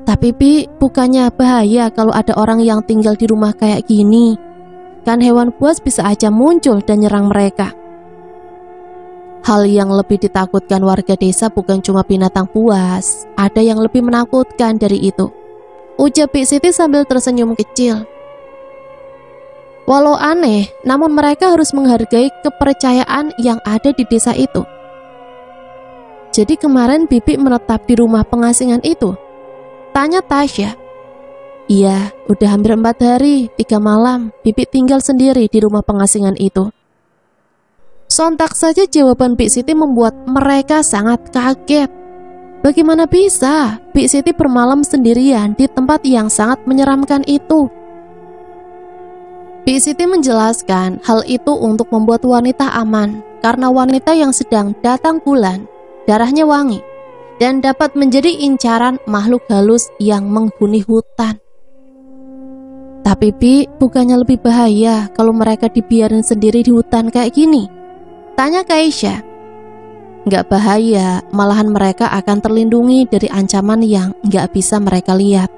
[SPEAKER 1] Tapi Bi, bukannya bahaya kalau ada orang yang tinggal di rumah kayak gini? Kan hewan buas bisa aja muncul dan nyerang mereka. Hal yang lebih ditakutkan warga desa bukan cuma binatang buas, ada yang lebih menakutkan dari itu, ujar Bik Siti sambil tersenyum kecil. Walau aneh, namun mereka harus menghargai kepercayaan yang ada di desa itu. Jadi kemarin Bibi menetap di rumah pengasingan itu? Tanya Tasya. Iya, udah hampir 4 hari, 3 malam Bibi tinggal sendiri di rumah pengasingan itu. Sontak saja jawaban Bik Siti membuat mereka sangat kaget. Bagaimana bisa Bik Siti bermalam sendirian di tempat yang sangat menyeramkan itu? Bik Siti menjelaskan hal itu untuk membuat wanita aman, karena wanita yang sedang datang bulan, darahnya wangi, dan dapat menjadi incaran makhluk halus yang menghuni hutan. Tapi Bi, bukannya lebih bahaya kalau mereka dibiarin sendiri di hutan kayak gini? Tanya Keisha. Nggak bahaya, malahan mereka akan terlindungi dari ancaman yang nggak bisa mereka lihat.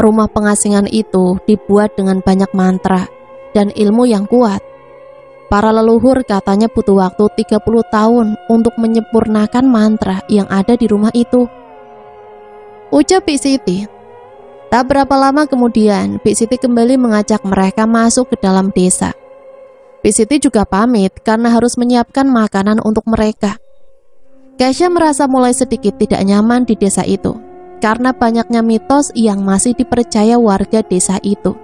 [SPEAKER 1] Rumah pengasingan itu dibuat dengan banyak mantra dan ilmu yang kuat. Para leluhur katanya butuh waktu 30 tahun untuk menyempurnakan mantra yang ada di rumah itu, ucap Bik Siti. Tak berapa lama kemudian, Bik Siti kembali mengajak mereka masuk ke dalam desa. Bik Siti juga pamit karena harus menyiapkan makanan untuk mereka. Keisha merasa mulai sedikit tidak nyaman di desa itu, karena banyaknya mitos yang masih dipercaya warga desa itu.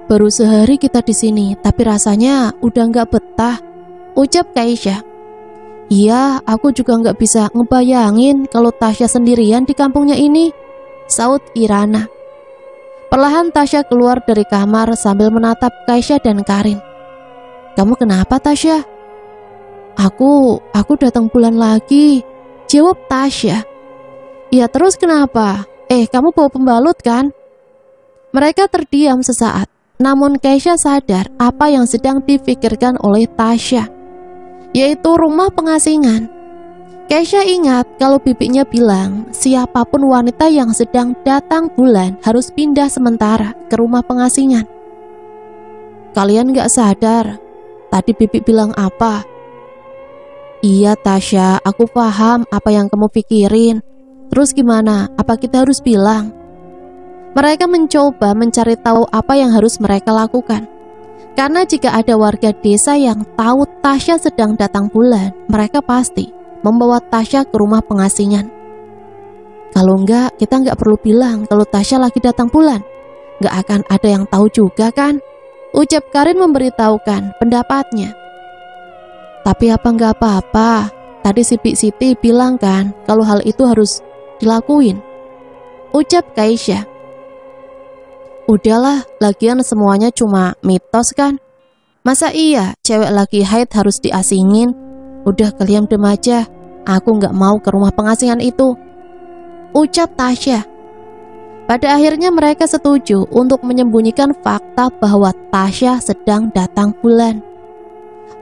[SPEAKER 1] Baru sehari kita di sini, tapi rasanya udah nggak betah, ucap Keisha. Iya, aku juga nggak bisa ngebayangin kalau Tasya sendirian di kampungnya ini, saut Irana. Perlahan Tasya keluar dari kamar sambil menatap Keisha dan Karin. Kamu kenapa Tasya? Aku datang bulan lagi, jawab Tasya. Ya terus kenapa? Kamu bawa pembalut kan? Mereka terdiam sesaat. namun Keisha sadar apa yang sedang dipikirkan oleh Tasya, yaitu rumah pengasingan. Keisha ingat kalau bibinya bilang siapapun wanita yang sedang datang bulan harus pindah sementara ke rumah pengasingan. Kalian gak sadar tadi bibi bilang apa? Iya Tasya, aku paham apa yang kamu pikirin. Terus gimana? Apa kita harus bilang? Mereka mencoba mencari tahu apa yang harus mereka lakukan. Karena jika ada warga desa yang tahu Tasya sedang datang bulan, mereka pasti membawa Tasya ke rumah pengasingan. Kalau enggak, kita enggak perlu bilang kalau Tasya lagi datang bulan. Enggak akan ada yang tahu juga kan? Ucap Karin memberitahukan pendapatnya. Tapi apa enggak apa-apa? Tadi si Bik Siti bilang kan kalau hal itu harus dilakuin. Ucap Keisha. Udahlah, lagian semuanya cuma mitos kan? Masa iya cewek lagi haid harus diasingin? Udah kalian dem aja, aku nggak mau ke rumah pengasingan itu. Ucap Tasya. Pada akhirnya mereka setuju untuk menyembunyikan fakta bahwa Tasya sedang datang bulan.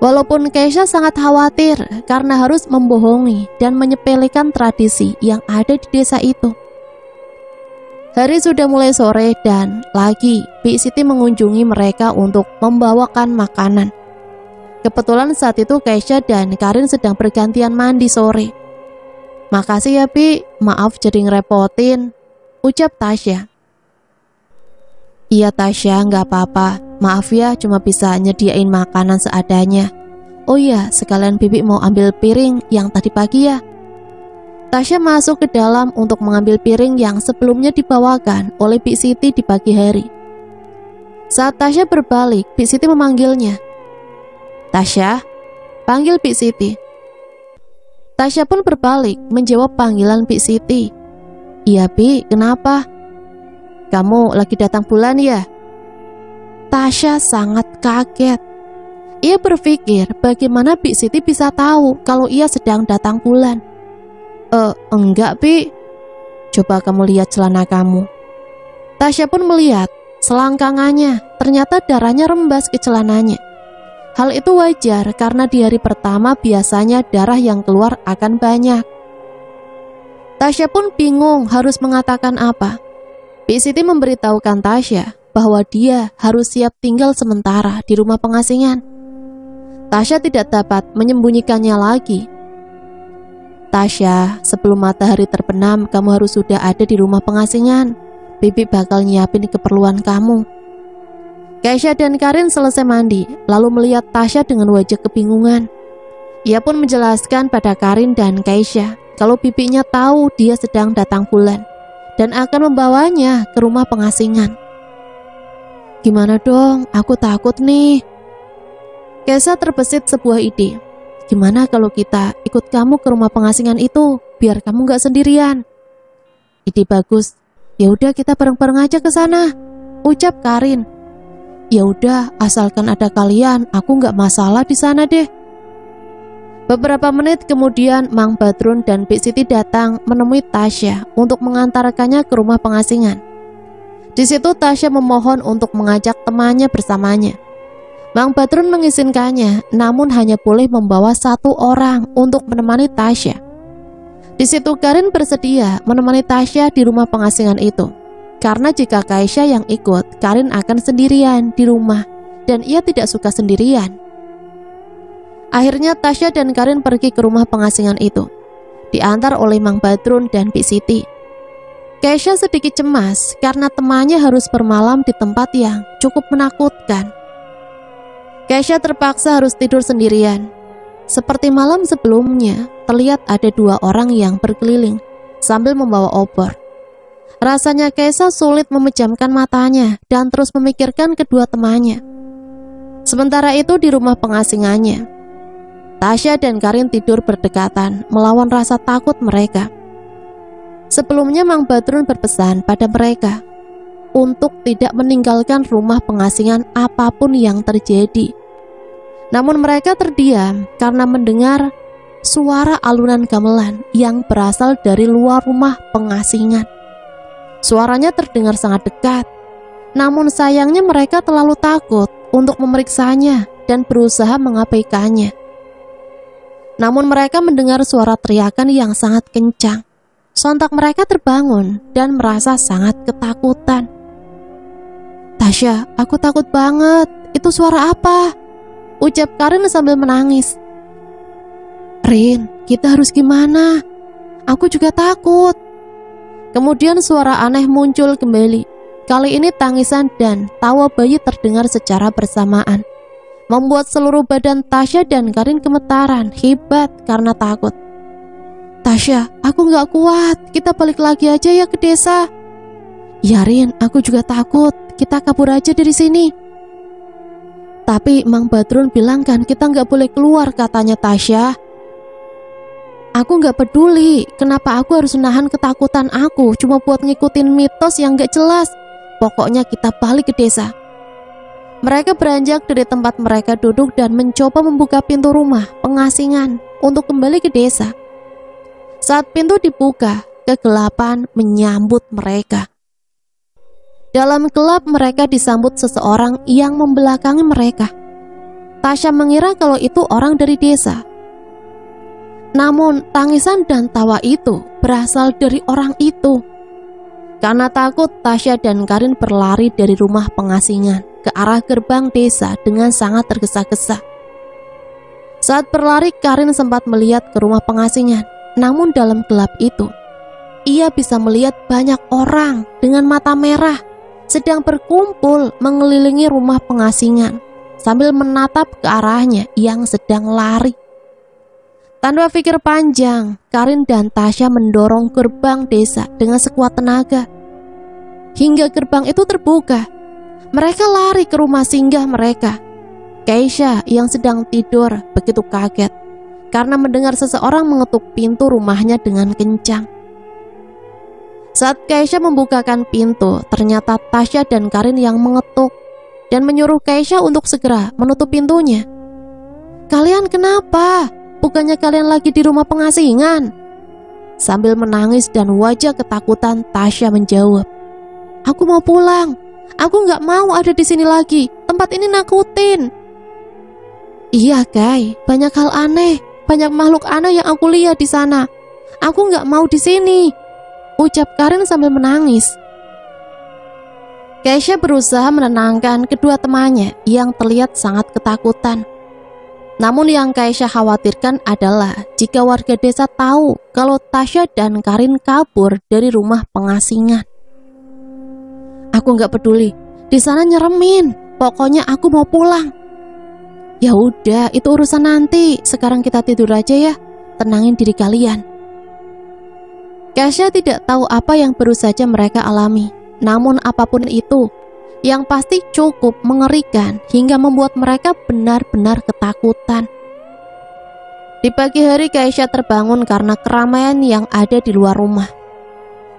[SPEAKER 1] Walaupun Keisha sangat khawatir karena harus membohongi dan menyepelekan tradisi yang ada di desa itu. Hari sudah mulai sore dan lagi Bik Siti mengunjungi mereka untuk membawakan makanan. Kebetulan saat itu Keisha dan Karin sedang bergantian mandi sore. Makasih ya Bi, maaf jadi ngerepotin, ucap Tasya. Iya Tasya, nggak apa-apa. Maaf ya, cuma bisa nyediain makanan seadanya. Oh iya, sekalian Bibi mau ambil piring yang tadi pagi ya. Tasya masuk ke dalam untuk mengambil piring yang sebelumnya dibawakan oleh Bik Siti di pagi hari. Saat Tasya berbalik, Bik Siti memanggilnya. Tasya, panggil Bik Siti. Tasya pun berbalik menjawab panggilan Bik Siti. Iya Bi, kenapa? Kamu lagi datang bulan ya? Tasya sangat kaget. Ia berpikir bagaimana Bik Siti bisa tahu kalau ia sedang datang bulan. Enggak Bi. Coba kamu lihat celana kamu. Tasya pun melihat selangkangannya, ternyata darahnya rembas ke celananya. Hal itu wajar karena di hari pertama biasanya darah yang keluar akan banyak. Tasya pun bingung harus mengatakan apa. Bik Siti memberitahukan Tasya bahwa dia harus siap tinggal sementara di rumah pengasingan. Tasya tidak dapat menyembunyikannya lagi. Tasya, sebelum matahari terbenam kamu harus sudah ada di rumah pengasingan. Bibi bakal nyiapin keperluan kamu. Keisha dan Karin selesai mandi, lalu melihat Tasya dengan wajah kebingungan. Ia pun menjelaskan pada Karin dan Keisha kalau bibinya tahu dia sedang datang bulan dan akan membawanya ke rumah pengasingan. Gimana dong, aku takut nih. Keisha terbesit sebuah ide. Gimana kalau kita ikut kamu ke rumah pengasingan itu, biar kamu gak sendirian. Ide bagus. Ya udah kita bareng-bareng aja ke sana, ucap Karin. Ya udah, asalkan ada kalian, aku gak masalah di sana deh. Beberapa menit kemudian Mang Badrun dan Bik Siti datang menemui Tasya untuk mengantarkannya ke rumah pengasingan. Di situ Tasya memohon untuk mengajak temannya bersamanya. Mang Badrun mengizinkannya, namun hanya boleh membawa satu orang untuk menemani Tasya. Di situ Karin bersedia menemani Tasya di rumah pengasingan itu. Karena jika Keisha yang ikut, Karin akan sendirian di rumah dan ia tidak suka sendirian. Akhirnya Tasya dan Karin pergi ke rumah pengasingan itu, diantar oleh Mang Badrun dan Bik Siti. Keisha sedikit cemas karena temannya harus bermalam di tempat yang cukup menakutkan. Keisha terpaksa harus tidur sendirian. Seperti malam sebelumnya, terlihat ada dua orang yang berkeliling sambil membawa obor. Rasanya Keisha sulit memejamkan matanya dan terus memikirkan kedua temannya. Sementara itu di rumah pengasingannya, Tasya dan Karin tidur berdekatan melawan rasa takut mereka. Sebelumnya Mang Badrun berpesan pada mereka untuk tidak meninggalkan rumah pengasingan apapun yang terjadi. Namun mereka terdiam karena mendengar suara alunan gamelan yang berasal dari luar rumah pengasingan. Suaranya terdengar sangat dekat. Namun sayangnya mereka terlalu takut untuk memeriksanya dan berusaha mengabaikannya. Namun mereka mendengar suara teriakan yang sangat kencang. Sontak mereka terbangun dan merasa sangat ketakutan. "Tasya, aku takut banget. Itu suara apa?" ucap Karin sambil menangis. "Rin, kita harus gimana? Aku juga takut." Kemudian suara aneh muncul kembali. Kali ini tangisan dan tawa bayi terdengar secara bersamaan, membuat seluruh badan Tasya dan Karin gemetaran hebat karena takut. "Tasya, aku gak kuat. Kita balik lagi aja ya ke desa." "Ya Rin, aku juga takut. Kita kabur aja dari sini." "Tapi Mang Badrun bilang kan kita gak boleh keluar," katanya Tasya. "Aku gak peduli. Kenapa aku harus menahan ketakutan aku cuma buat ngikutin mitos yang gak jelas. Pokoknya kita balik ke desa." Mereka beranjak dari tempat mereka duduk dan mencoba membuka pintu rumah pengasingan untuk kembali ke desa. Saat pintu dibuka, kegelapan menyambut mereka. Dalam gelap mereka disambut seseorang yang membelakangi mereka. Tasya mengira kalau itu orang dari desa. Namun tangisan dan tawa itu berasal dari orang itu. Karena takut, Tasya dan Karin berlari dari rumah pengasingan ke arah gerbang desa dengan sangat tergesa-gesa. Saat berlari, Karin sempat melihat ke rumah pengasingan. Namun dalam gelap itu, ia bisa melihat banyak orang dengan mata merah sedang berkumpul mengelilingi rumah pengasingan sambil menatap ke arahnya yang sedang lari. Tanpa pikir panjang, Karin dan Tasya mendorong gerbang desa dengan sekuat tenaga. Hingga gerbang itu terbuka, mereka lari ke rumah singgah mereka. Keisha yang sedang tidur begitu kaget karena mendengar seseorang mengetuk pintu rumahnya dengan kencang. Saat Keisha membukakan pintu, ternyata Tasya dan Karin yang mengetuk dan menyuruh Keisha untuk segera menutup pintunya. "Kalian kenapa? Bukannya kalian lagi di rumah pengasingan?" Sambil menangis dan wajah ketakutan, Tasya menjawab, "Aku mau pulang. Aku gak mau ada di sini lagi. Tempat ini nakutin." "Iya, Kai. Banyak hal aneh, banyak makhluk aneh yang aku lihat di sana. Aku gak mau di sini," ucap Karin sambil menangis. Keisha berusaha menenangkan kedua temannya yang terlihat sangat ketakutan. Namun yang Keisha khawatirkan adalah jika warga desa tahu kalau Tasya dan Karin kabur dari rumah pengasingan. "Aku gak peduli, di sana nyeremin. Pokoknya aku mau pulang." "Ya udah, itu urusan nanti. Sekarang kita tidur aja ya. Tenangin diri kalian." Keisha tidak tahu apa yang baru saja mereka alami. Namun apapun itu, yang pasti cukup mengerikan hingga membuat mereka benar-benar ketakutan. Di pagi hari Keisha terbangun karena keramaian yang ada di luar rumah.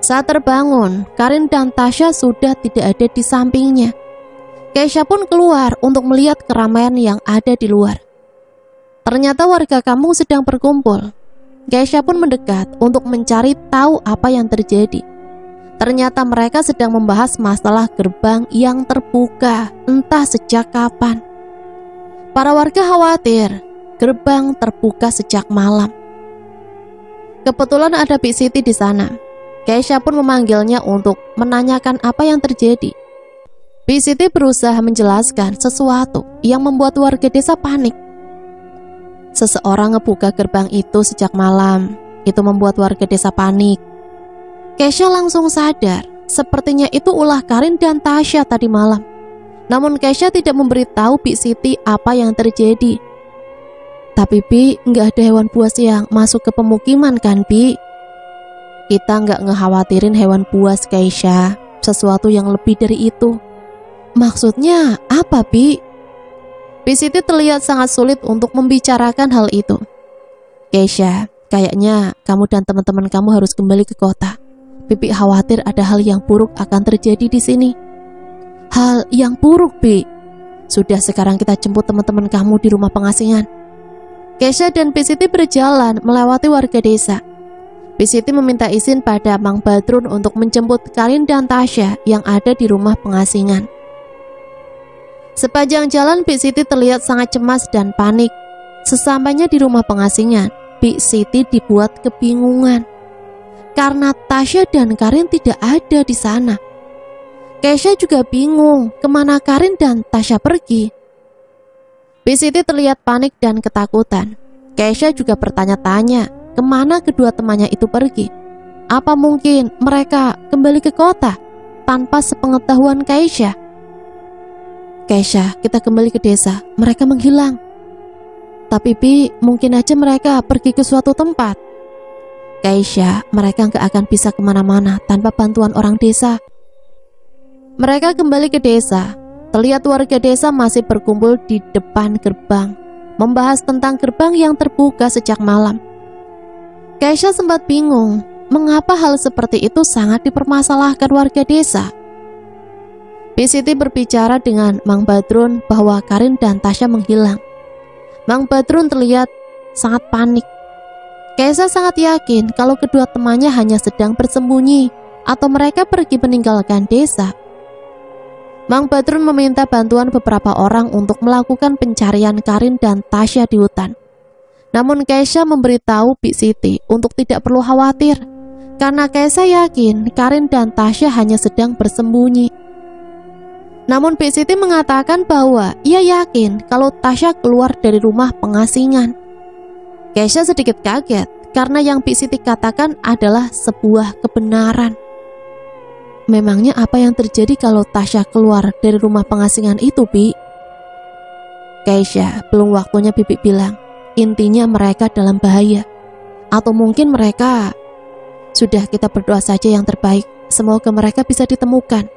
[SPEAKER 1] Saat terbangun, Karin dan Tasya sudah tidak ada di sampingnya. Keisha pun keluar untuk melihat keramaian yang ada di luar. Ternyata warga kampung sedang berkumpul. Keisha pun mendekat untuk mencari tahu apa yang terjadi. Ternyata mereka sedang membahas masalah gerbang yang terbuka entah sejak kapan. Para warga khawatir gerbang terbuka sejak malam. Kebetulan ada Bik Siti di sana. Keisha pun memanggilnya untuk menanyakan apa yang terjadi. Bik Siti berusaha menjelaskan sesuatu yang membuat warga desa panik. Seseorang ngebuka gerbang itu sejak malam. Itu membuat warga desa panik. Keisha langsung sadar, sepertinya itu ulah Karin dan Tasya tadi malam. Namun Keisha tidak memberitahu Bik Siti apa yang terjadi. "Tapi Bi, nggak ada hewan buas yang masuk ke pemukiman kan Bi?" "Kita nggak ngekhawatirin hewan buas Keisha. Sesuatu yang lebih dari itu." "Maksudnya apa Bi?" Bik Siti terlihat sangat sulit untuk membicarakan hal itu. "Keisha, kayaknya kamu dan teman-teman kamu harus kembali ke kota. Bibi khawatir ada hal yang buruk akan terjadi di sini." "Hal yang buruk, Bi?" "Sudah, sekarang kita jemput teman-teman kamu di rumah pengasingan." Keisha dan Bik Siti berjalan melewati warga desa. Siti meminta izin pada Mang Badrun untuk menjemput Karin dan Tasya yang ada di rumah pengasingan. Sepanjang jalan Siti terlihat sangat cemas dan panik. Sesampainya di rumah pengasingan, Siti dibuat kebingungan karena Tasya dan Karin tidak ada di sana. Kesha juga bingung kemana Karin dan Tasya pergi. Siti terlihat panik dan ketakutan. Kesha juga bertanya-tanya kemana kedua temannya itu pergi. Apa mungkin mereka kembali ke kota tanpa sepengetahuan Kesha? Kesha, kita kembali ke desa, mereka menghilang. Tapi mungkin aja mereka pergi ke suatu tempat. Kesha, mereka gak akan bisa kemana-mana tanpa bantuan orang desa. Mereka kembali ke desa. Terlihat warga desa masih berkumpul di depan gerbang, membahas tentang gerbang yang terbuka sejak malam. Kesha sempat bingung mengapa hal seperti itu sangat dipermasalahkan warga desa. Siti berbicara dengan Mang Badrun bahwa Karin dan Tasya menghilang. Mang Badrun terlihat sangat panik. Kesha sangat yakin kalau kedua temannya hanya sedang bersembunyi atau mereka pergi meninggalkan desa. Mang Badrun meminta bantuan beberapa orang untuk melakukan pencarian Karin dan Tasya di hutan. Namun Kesha memberitahu Siti untuk tidak perlu khawatir, karena Kesha yakin Karin dan Tasya hanya sedang bersembunyi. Namun Siti mengatakan bahwa ia yakin kalau Tasya keluar dari rumah pengasingan. Kesha sedikit kaget karena yang Siti katakan adalah sebuah kebenaran. Memangnya apa yang terjadi kalau Tasya keluar dari rumah pengasingan itu, Bi? Kesha, belum waktunya Bibi bilang. Intinya mereka dalam bahaya. Atau mungkin mereka... Sudah, kita berdoa saja yang terbaik. Semoga mereka bisa ditemukan.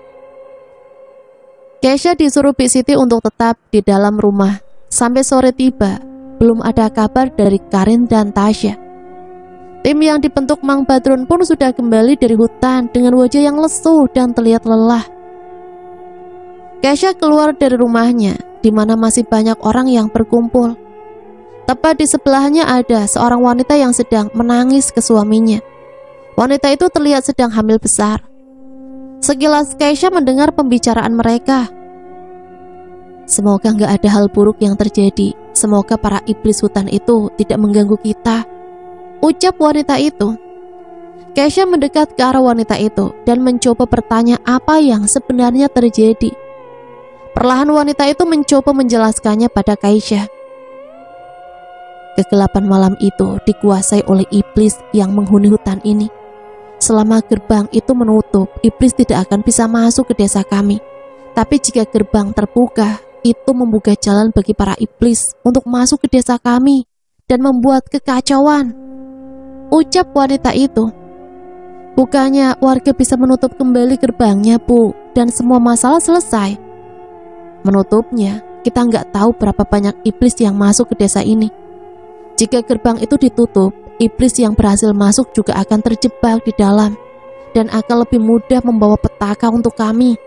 [SPEAKER 1] Kesha disuruh Siti untuk tetap di dalam rumah. Sampai sore tiba, belum ada kabar dari Karin dan Tasya. Tim yang dibentuk Mang Badrun pun sudah kembali dari hutan dengan wajah yang lesu dan terlihat lelah. Kesha keluar dari rumahnya, di mana masih banyak orang yang berkumpul. Tepat di sebelahnya ada seorang wanita yang sedang menangis ke suaminya. Wanita itu terlihat sedang hamil besar. Sekilas Kesha mendengar pembicaraan mereka. Semoga gak ada hal buruk yang terjadi. Semoga para iblis hutan itu tidak mengganggu kita, ucap wanita itu. Kesha mendekat ke arah wanita itu dan mencoba bertanya apa yang sebenarnya terjadi. Perlahan wanita itu mencoba menjelaskannya pada Kesha. Kegelapan malam itu dikuasai oleh iblis yang menghuni hutan ini. Selama gerbang itu menutup, iblis tidak akan bisa masuk ke desa kami. Tapi jika gerbang terbuka, itu membuka jalan bagi para iblis untuk masuk ke desa kami dan membuat kekacauan, ucap wanita itu. Bukannya warga bisa menutup kembali gerbangnya, Bu, dan semua masalah selesai? Menutupnya, kita nggak tahu berapa banyak iblis yang masuk ke desa ini. Jika gerbang itu ditutup, iblis yang berhasil masuk juga akan terjebak di dalam dan akan lebih mudah membawa petaka untuk kami.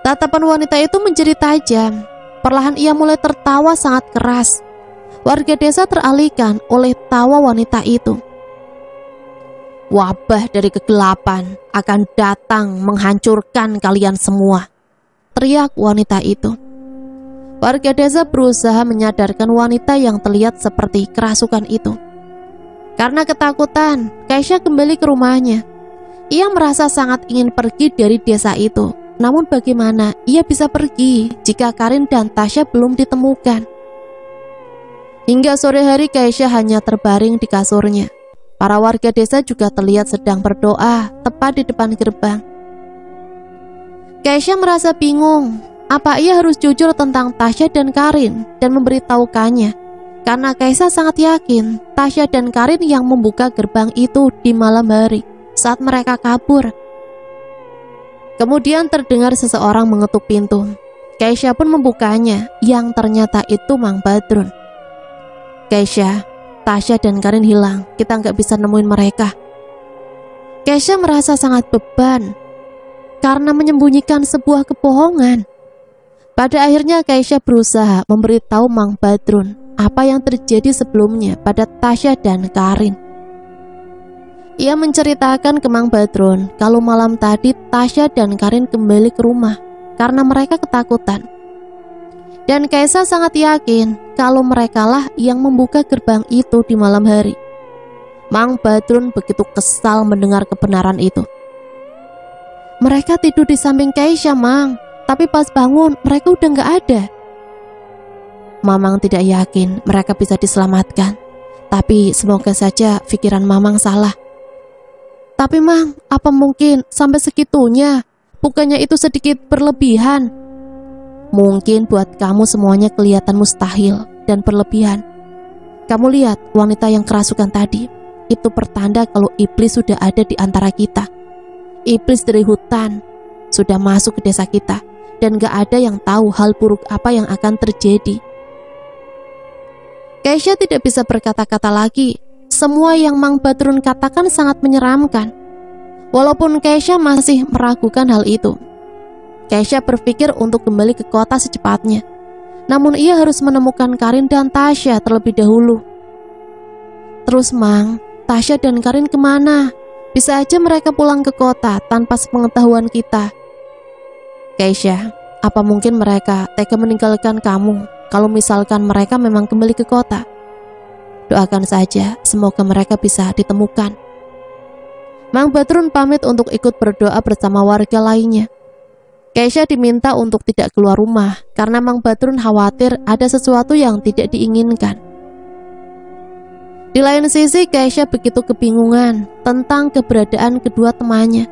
[SPEAKER 1] Tatapan wanita itu menjadi tajam. Perlahan ia mulai tertawa sangat keras. Warga desa teralihkan oleh tawa wanita itu. Wabah dari kegelapan akan datang menghancurkan kalian semua, teriak wanita itu. Warga desa berusaha menyadarkan wanita yang terlihat seperti kerasukan itu. Karena ketakutan, Kesha kembali ke rumahnya. Ia merasa sangat ingin pergi dari desa itu. Namun bagaimana ia bisa pergi jika Karin dan Tasya belum ditemukan? Hingga sore hari Kesha hanya terbaring di kasurnya. Para warga desa juga terlihat sedang berdoa tepat di depan gerbang. Kesha merasa bingung. Apa ia harus jujur tentang Tasya dan Karin dan memberitahukannya? Karena Kesha sangat yakin Tasya dan Karin yang membuka gerbang itu di malam hari saat mereka kabur. Kemudian terdengar seseorang mengetuk pintu. Kesha pun membukanya, yang ternyata itu Mang Badrun. Kesha, Tasya dan Karin hilang. Kita nggak bisa nemuin mereka. Kesha merasa sangat beban karena menyembunyikan sebuah kebohongan. Pada akhirnya Kesha berusaha memberitahu Mang Badrun apa yang terjadi sebelumnya pada Tasya dan Karin. Ia menceritakan ke Mang Badrun kalau malam tadi Tasya dan Karin kembali ke rumah karena mereka ketakutan. Dan Kaisa sangat yakin kalau merekalah yang membuka gerbang itu di malam hari. Mang Badrun begitu kesal mendengar kebenaran itu. Mereka tidur di samping Kaisa, Mang. Tapi pas bangun mereka udah gak ada. Mamang tidak yakin mereka bisa diselamatkan. Tapi semoga saja pikiran Mamang salah. Tapi Mang, apa mungkin sampai segitunya? Bukannya itu sedikit berlebihan? Mungkin buat kamu semuanya kelihatan mustahil dan berlebihan. Kamu lihat wanita yang kerasukan tadi. Itu pertanda kalau iblis sudah ada di antara kita. Iblis dari hutan sudah masuk ke desa kita. Dan gak ada yang tahu hal buruk apa yang akan terjadi. Kaisya tidak bisa berkata-kata lagi. Semua yang Mang Badrun katakan sangat menyeramkan. Walaupun Kaisya masih meragukan hal itu. Kaisya berpikir untuk kembali ke kota secepatnya. Namun ia harus menemukan Karin dan Tasya terlebih dahulu. Terus Mang, Tasya dan Karin kemana? Bisa aja mereka pulang ke kota tanpa sepengetahuan kita. Kaisya, apa mungkin mereka tega meninggalkan kamu kalau misalkan mereka memang kembali ke kota? Doakan saja, semoga mereka bisa ditemukan. Mang Badrun pamit untuk ikut berdoa bersama warga lainnya. Kaisya diminta untuk tidak keluar rumah karena Mang Badrun khawatir ada sesuatu yang tidak diinginkan. Di lain sisi, Kaisya begitu kebingungan tentang keberadaan kedua temannya.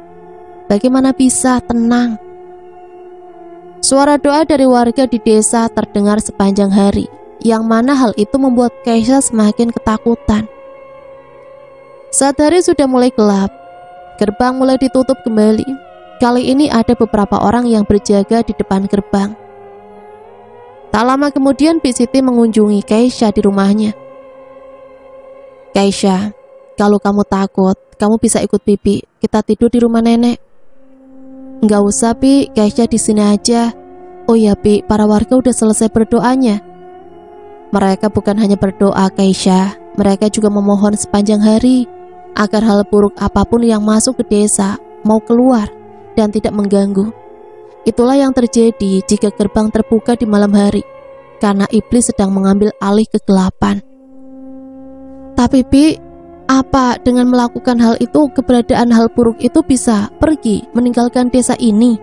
[SPEAKER 1] Bagaimana bisa tenang? Suara doa dari warga di desa terdengar sepanjang hari, yang mana hal itu membuat Kaisya semakin ketakutan. Saat hari sudah mulai gelap, gerbang mulai ditutup kembali. Kali ini ada beberapa orang yang berjaga di depan gerbang. Tak lama kemudian Bik Siti mengunjungi Kaisya di rumahnya. Kaisya, kalau kamu takut, kamu bisa ikut Bibi. Kita tidur di rumah nenek. Nggak usah, Bi. Kaisya di sini aja. Oh ya, Bi, para warga udah selesai berdoanya. Mereka bukan hanya berdoa, Kaisya. Mereka juga memohon sepanjang hari agar hal buruk apapun yang masuk ke desa mau keluar dan tidak mengganggu. Itulah yang terjadi jika gerbang terbuka di malam hari, karena iblis sedang mengambil alih kegelapan. Tapi Bi, apa dengan melakukan hal itu keberadaan hal buruk itu bisa pergi meninggalkan desa ini?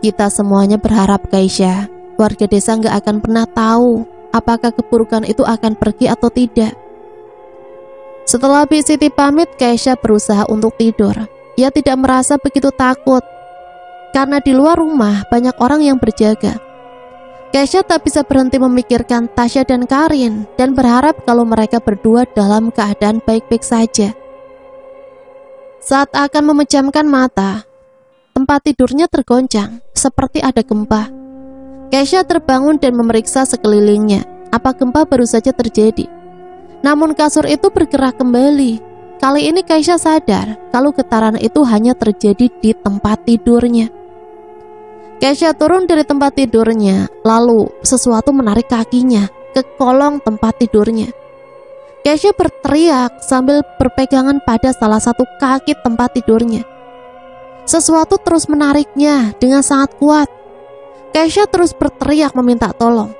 [SPEAKER 1] Kita semuanya berharap, Kaisya, warga desa gak akan pernah tahu apakah keburukan itu akan pergi atau tidak. Setelah Bik Siti pamit, Kaisya berusaha untuk tidur. Ia tidak merasa begitu takut karena di luar rumah banyak orang yang berjaga. Kaisya tak bisa berhenti memikirkan Tasya dan Karin dan berharap kalau mereka berdua dalam keadaan baik-baik saja. Saat akan memejamkan mata, tempat tidurnya tergoncang seperti ada gempa. Kaisya terbangun dan memeriksa sekelilingnya. Apa gempa baru saja terjadi? Namun kasur itu bergerak kembali. Kali ini Kaisya sadar kalau getaran itu hanya terjadi di tempat tidurnya. Kaisya turun dari tempat tidurnya, lalu sesuatu menarik kakinya ke kolong tempat tidurnya. Kaisya berteriak sambil berpegangan pada salah satu kaki tempat tidurnya. Sesuatu terus menariknya dengan sangat kuat. Kaisya terus berteriak meminta tolong.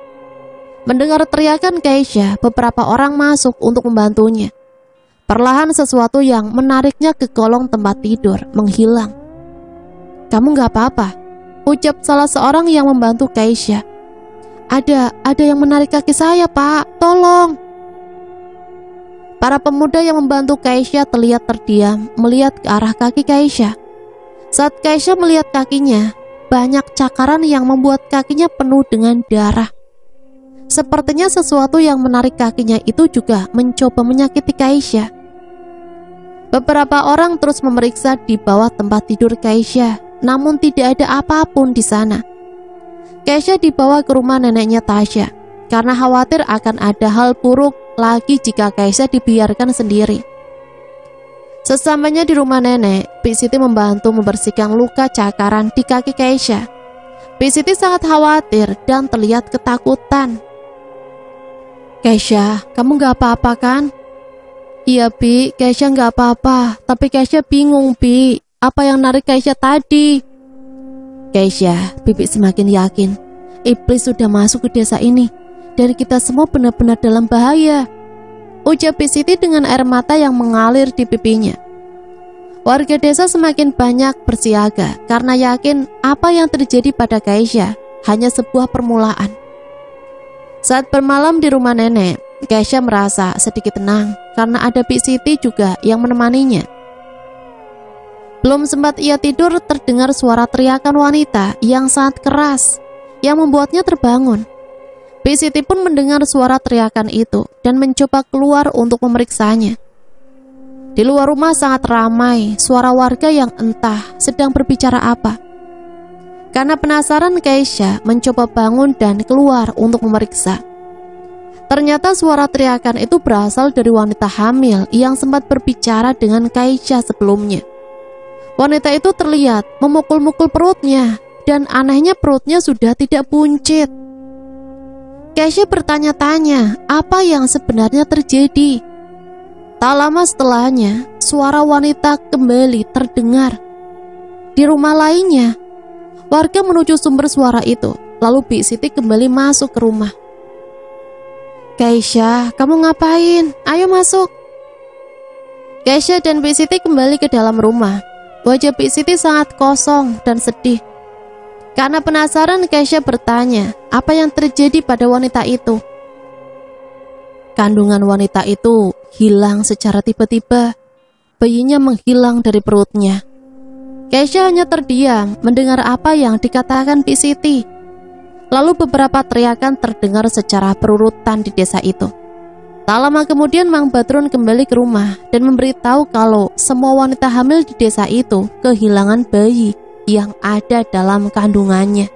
[SPEAKER 1] Mendengar teriakan Kaisya, beberapa orang masuk untuk membantunya. Perlahan sesuatu yang menariknya ke kolong tempat tidur menghilang. Kamu gak apa-apa, ucap salah seorang yang membantu Kaisya. Ada yang menarik kaki saya, Pak, tolong. Para pemuda yang membantu Kaisya terlihat terdiam melihat ke arah kaki Kaisya. Saat Kaisya melihat kakinya, banyak cakaran yang membuat kakinya penuh dengan darah. Sepertinya sesuatu yang menarik kakinya itu juga mencoba menyakiti Kaisya. Beberapa orang terus memeriksa di bawah tempat tidur Kaisya, namun tidak ada apapun di sana. Kaisya dibawa ke rumah neneknya Tasya karena khawatir akan ada hal buruk lagi jika Kaisya dibiarkan sendiri. Sesampainya di rumah nenek, Bik Siti membantu membersihkan luka cakaran di kaki Kaisya. Bik Siti sangat khawatir dan terlihat ketakutan. Kaisya, kamu gak apa-apa kan? Iya Bi, Keisha nggak apa-apa, tapi Keisha bingung Bi, apa yang narik Keisha tadi? Keisha, Bibi semakin yakin, iblis sudah masuk ke desa ini, dan kita semua benar-benar dalam bahaya, ujar Bi Siti dengan air mata yang mengalir di pipinya. Warga desa semakin banyak bersiaga karena yakin apa yang terjadi pada Keisha hanya sebuah permulaan. Saat bermalam di rumah nenek, Keisha merasa sedikit tenang karena ada Bi Siti juga yang menemaninya. Belum sempat ia tidur, terdengar suara teriakan wanita yang sangat keras yang membuatnya terbangun. Bi Siti pun mendengar suara teriakan itu dan mencoba keluar untuk memeriksanya. Di luar rumah sangat ramai, suara warga yang entah sedang berbicara apa. Karena penasaran, Keisha mencoba bangun dan keluar untuk memeriksa. Ternyata suara teriakan itu berasal dari wanita hamil yang sempat berbicara dengan Keisha sebelumnya. Wanita itu terlihat memukul-mukul perutnya, dan anehnya perutnya sudah tidak buncit. Keisha bertanya-tanya apa yang sebenarnya terjadi. Tak lama setelahnya, suara wanita kembali terdengar. Di rumah lainnya, warga menuju sumber suara itu, lalu Bi Siti kembali masuk ke rumah. Keisha, kamu ngapain? Ayo masuk. Keisha dan Bi Siti kembali ke dalam rumah. Wajah Bi Siti sangat kosong dan sedih. Karena penasaran, Keisha bertanya apa yang terjadi pada wanita itu. Kandungan wanita itu hilang secara tiba-tiba. Bayinya menghilang dari perutnya. Keisha hanya terdiam mendengar apa yang dikatakan Bi Siti. Lalu beberapa teriakan terdengar secara berurutan di desa itu. Tak lama kemudian Mang Badrun kembali ke rumah dan memberitahu kalau semua wanita hamil di desa itu kehilangan bayi yang ada dalam kandungannya.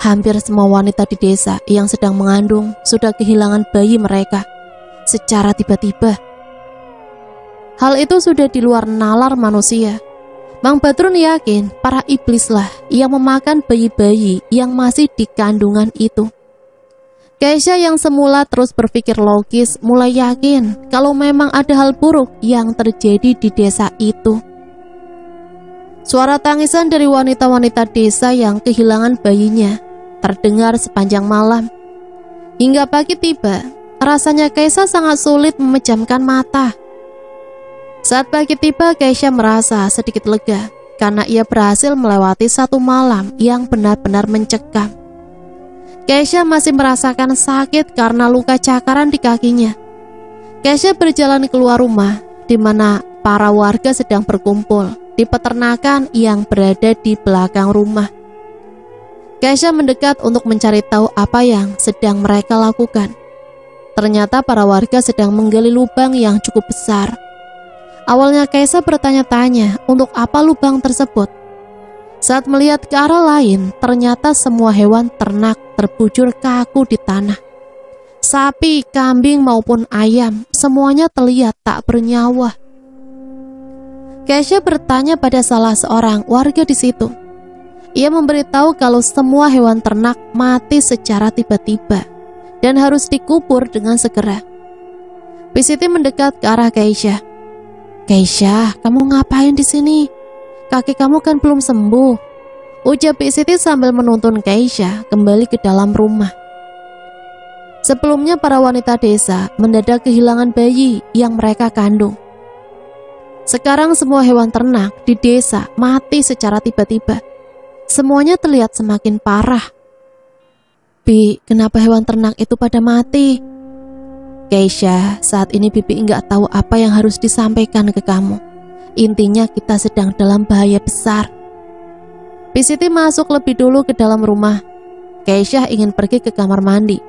[SPEAKER 1] Hampir semua wanita di desa yang sedang mengandung sudah kehilangan bayi mereka secara tiba-tiba. Hal itu sudah di luar nalar manusia. Mang Badrun yakin para iblislah yang memakan bayi-bayi yang masih di kandungan itu. Keisha yang semula terus berpikir logis mulai yakin kalau memang ada hal buruk yang terjadi di desa itu. Suara tangisan dari wanita-wanita desa yang kehilangan bayinya terdengar sepanjang malam. Hingga pagi tiba, rasanya Keisha sangat sulit memejamkan mata. Saat pagi tiba, Keisha merasa sedikit lega karena ia berhasil melewati satu malam yang benar-benar mencekam. Keisha masih merasakan sakit karena luka cakaran di kakinya. Keisha berjalan keluar rumah di mana para warga sedang berkumpul di peternakan yang berada di belakang rumah. Keisha mendekat untuk mencari tahu apa yang sedang mereka lakukan. Ternyata para warga sedang menggali lubang yang cukup besar. Awalnya Keisha bertanya-tanya untuk apa lubang tersebut. Saat melihat ke arah lain, ternyata semua hewan ternak terbujur kaku di tanah. Sapi, kambing maupun ayam, semuanya terlihat tak bernyawa. Keisha bertanya pada salah seorang warga di situ. Ia memberitahu kalau semua hewan ternak mati secara tiba-tiba dan harus dikubur dengan segera. Bi Siti mendekat ke arah Keisha. Keisha, kamu ngapain di sini? Kaki kamu kan belum sembuh, ujar Bi Siti sambil menuntun Keisha kembali ke dalam rumah. Sebelumnya para wanita desa mendadak kehilangan bayi yang mereka kandung. Sekarang semua hewan ternak di desa mati secara tiba-tiba. Semuanya terlihat semakin parah. Bi, kenapa hewan ternak itu pada mati? Keisha, saat ini Bibi enggak tahu apa yang harus disampaikan ke kamu. Intinya kita sedang dalam bahaya besar. Bi Siti masuk lebih dulu ke dalam rumah. Keisha ingin pergi ke kamar mandi.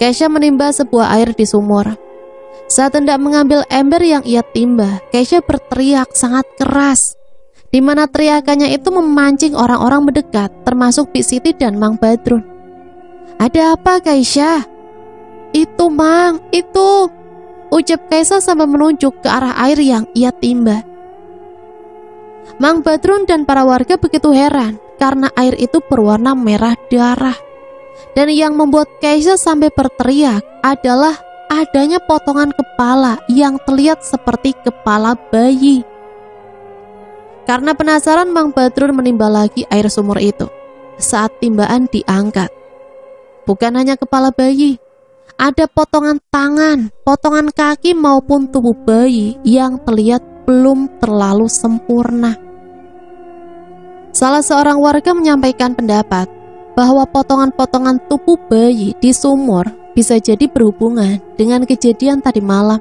[SPEAKER 1] Keisha menimba sebuah air di sumur. Saat hendak mengambil ember yang ia timba, Keisha berteriak sangat keras, di mana teriakannya itu memancing orang-orang mendekat, termasuk Bi Siti dan Mang Badrun. Ada apa, Keisha? Itu Mang, itu, ucap Keisha sambil menunjuk ke arah air yang ia timba. Mang Badrun dan para warga begitu heran karena air itu berwarna merah darah. Dan yang membuat Keisha sampai berteriak adalah adanya potongan kepala yang terlihat seperti kepala bayi. Karena penasaran, Mang Badrun menimba lagi air sumur itu. Saat timbaan diangkat, bukan hanya kepala bayi, ada potongan tangan, potongan kaki maupun tubuh bayi yang terlihat belum terlalu sempurna. Salah seorang warga menyampaikan pendapat bahwa potongan-potongan tubuh bayi di sumur bisa jadi berhubungan dengan kejadian tadi malam,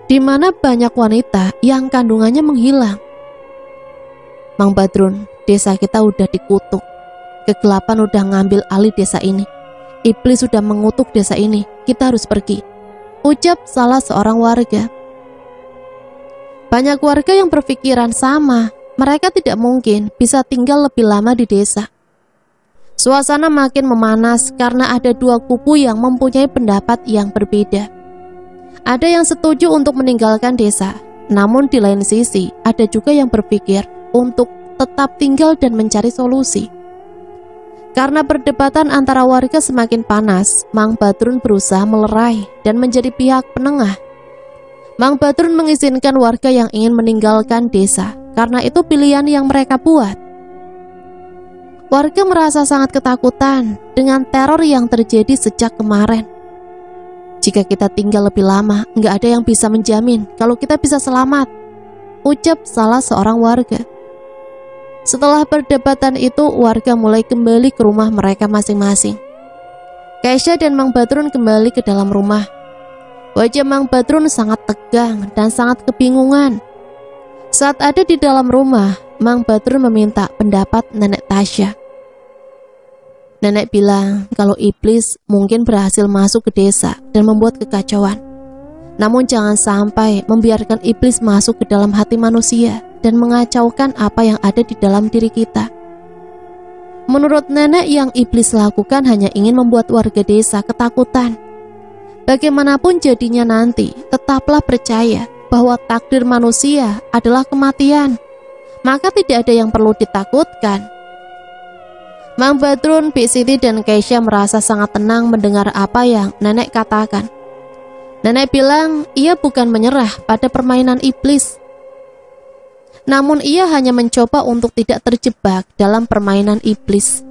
[SPEAKER 1] di mana banyak wanita yang kandungannya menghilang. Mang Badrun, desa kita udah dikutuk. Kegelapan udah ngambil alih desa ini. Iblis sudah mengutuk desa ini. Kita harus pergi, ucap salah seorang warga. Banyak warga yang berpikiran sama. Mereka tidak mungkin bisa tinggal lebih lama di desa. Suasana makin memanas karena ada dua kubu yang mempunyai pendapat yang berbeda. Ada yang setuju untuk meninggalkan desa, namun di lain sisi ada juga yang berpikir untuk tetap tinggal dan mencari solusi. Karena perdebatan antara warga semakin panas, Mang Badrun berusaha melerai dan menjadi pihak penengah. Mang Badrun mengizinkan warga yang ingin meninggalkan desa, karena itu pilihan yang mereka buat. Warga merasa sangat ketakutan dengan teror yang terjadi sejak kemarin. Jika kita tinggal lebih lama, nggak ada yang bisa menjamin kalau kita bisa selamat, ucap salah seorang warga. Setelah perdebatan itu, warga mulai kembali ke rumah mereka masing-masing. Kaisya dan Mang Badrun kembali ke dalam rumah. Wajah Mang Badrun sangat tegang dan sangat kebingungan. Saat ada di dalam rumah, Mang Badrun meminta pendapat Nenek Tasya. Nenek bilang kalau iblis mungkin berhasil masuk ke desa dan membuat kekacauan. Namun jangan sampai membiarkan iblis masuk ke dalam hati manusia dan mengacaukan apa yang ada di dalam diri kita. Menurut nenek, yang iblis lakukan hanya ingin membuat warga desa ketakutan. Bagaimanapun jadinya nanti, tetaplah percaya bahwa takdir manusia adalah kematian. Maka tidak ada yang perlu ditakutkan. Mang Badrun, Bik Siti dan Kaisya merasa sangat tenang mendengar apa yang nenek katakan. Nenek bilang ia bukan menyerah pada permainan iblis, namun ia hanya mencoba untuk tidak terjebak dalam permainan iblis.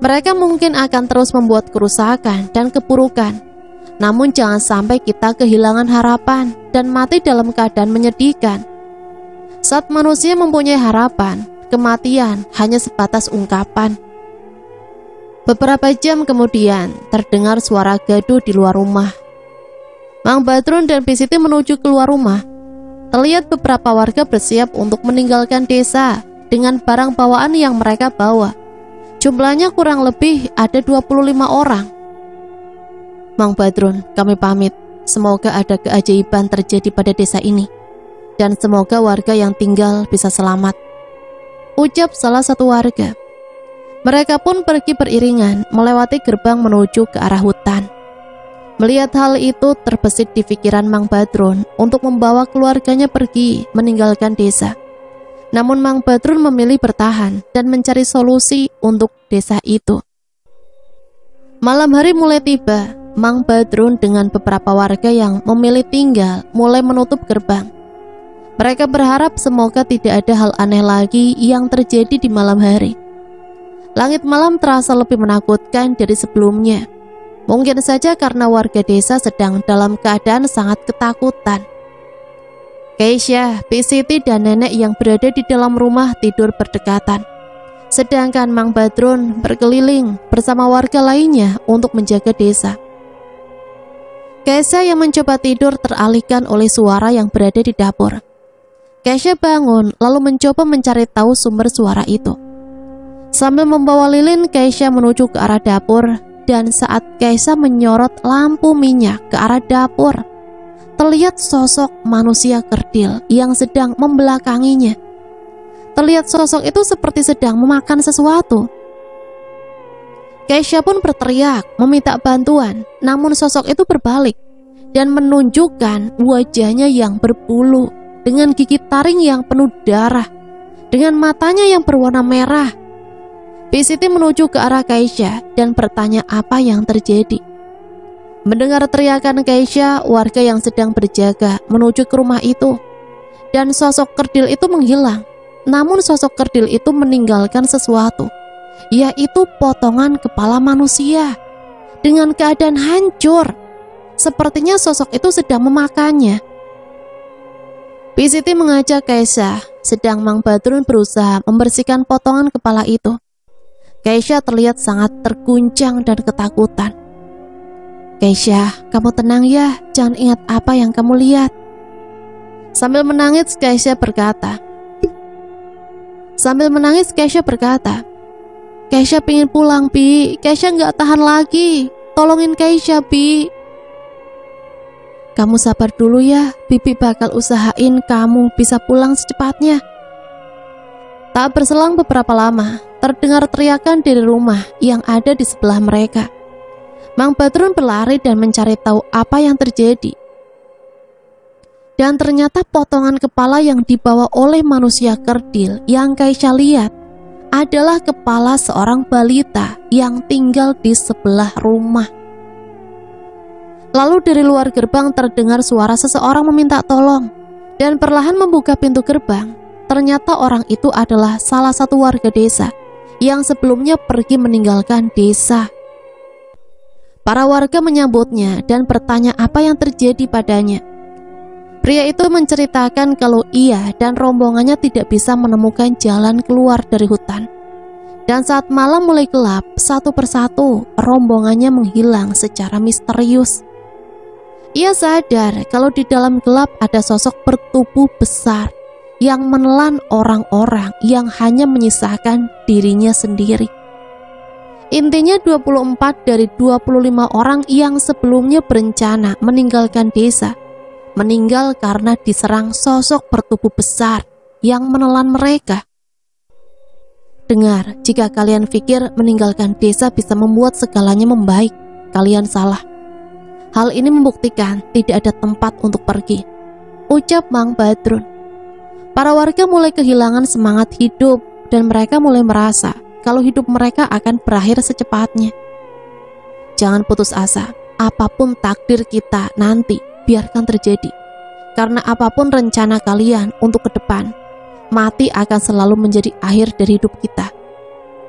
[SPEAKER 1] Mereka mungkin akan terus membuat kerusakan dan keburukan, namun jangan sampai kita kehilangan harapan dan mati dalam keadaan menyedihkan. Saat manusia mempunyai harapan, kematian hanya sebatas ungkapan. Beberapa jam kemudian, terdengar suara gaduh di luar rumah. Mang Badrun dan Bik Siti menuju keluar rumah. Terlihat beberapa warga bersiap untuk meninggalkan desa dengan barang bawaan yang mereka bawa. Jumlahnya kurang lebih ada 25 orang. Mang Badrun, kami pamit. Semoga ada keajaiban terjadi pada desa ini, dan semoga warga yang tinggal bisa selamat, ucap salah satu warga. Mereka pun pergi beriringan melewati gerbang menuju ke arah hutan. Melihat hal itu, terbesit di pikiran Mang Badrun untuk membawa keluarganya pergi meninggalkan desa. Namun Mang Badrun memilih bertahan dan mencari solusi untuk desa itu. Malam hari mulai tiba. Mang Badrun dengan beberapa warga yang memilih tinggal mulai menutup gerbang. Mereka berharap semoga tidak ada hal aneh lagi yang terjadi di malam hari. Langit malam terasa lebih menakutkan dari sebelumnya. Mungkin saja karena warga desa sedang dalam keadaan sangat ketakutan. Kaisya, Bik Siti dan nenek yang berada di dalam rumah tidur berdekatan. Sedangkan Mang Badrun berkeliling bersama warga lainnya untuk menjaga desa. Kaisya yang mencoba tidur teralihkan oleh suara yang berada di dapur. Kaisya bangun lalu mencoba mencari tahu sumber suara itu. Sambil membawa lilin, Kaisya menuju ke arah dapur. Dan saat Kaisya menyorot lampu minyak ke arah dapur, terlihat sosok manusia kerdil yang sedang membelakanginya. Terlihat sosok itu seperti sedang memakan sesuatu. Kaisya pun berteriak meminta bantuan, namun sosok itu berbalik dan menunjukkan wajahnya yang berbulu dengan gigi taring yang penuh darah, dengan matanya yang berwarna merah. Bik Siti menuju ke arah Kaisya dan bertanya apa yang terjadi. Mendengar teriakan Keisha, warga yang sedang berjaga menuju ke rumah itu. Dan sosok kerdil itu menghilang. Namun sosok kerdil itu meninggalkan sesuatu, yaitu potongan kepala manusia dengan keadaan hancur. Sepertinya sosok itu sedang memakannya. Bi Siti mengajak Keisha, sedang Mang Badrun berusaha membersihkan potongan kepala itu. Keisha terlihat sangat terguncang dan ketakutan. Keisha, kamu tenang ya, jangan ingat apa yang kamu lihat. Sambil menangis Keisha berkata, Keisha pingin pulang, Bi. Keisha nggak tahan lagi. Tolongin Keisha, Bi. Kamu sabar dulu ya, Bibi bakal usahain kamu bisa pulang secepatnya. Tak berselang beberapa lama, terdengar teriakan dari rumah yang ada di sebelah mereka. Mang Badrun berlari dan mencari tahu apa yang terjadi. Dan ternyata potongan kepala yang dibawa oleh manusia kerdil yang Keisha lihat adalah kepala seorang balita yang tinggal di sebelah rumah. Lalu dari luar gerbang terdengar suara seseorang meminta tolong, dan perlahan membuka pintu gerbang. Ternyata orang itu adalah salah satu warga desa yang sebelumnya pergi meninggalkan desa. Para warga menyambutnya dan bertanya apa yang terjadi padanya. Pria itu menceritakan kalau ia dan rombongannya tidak bisa menemukan jalan keluar dari hutan. Dan saat malam mulai gelap, satu persatu rombongannya menghilang secara misterius. Ia sadar kalau di dalam gelap ada sosok bertubuh besar yang menelan orang-orang yang hanya menyisakan dirinya sendiri. Intinya 24 dari 25 orang yang sebelumnya berencana meninggalkan desa meninggal karena diserang sosok bertubuh besar yang menelan mereka. Dengar, jika kalian pikir meninggalkan desa bisa membuat segalanya membaik, kalian salah. Hal ini membuktikan tidak ada tempat untuk pergi, ucap Mang Badrun. Para warga mulai kehilangan semangat hidup dan mereka mulai merasa kalau hidup mereka akan berakhir secepatnya. Jangan putus asa, apapun takdir kita nanti, biarkan terjadi. Karena apapun rencana kalian untuk ke depan, mati akan selalu menjadi akhir dari hidup kita,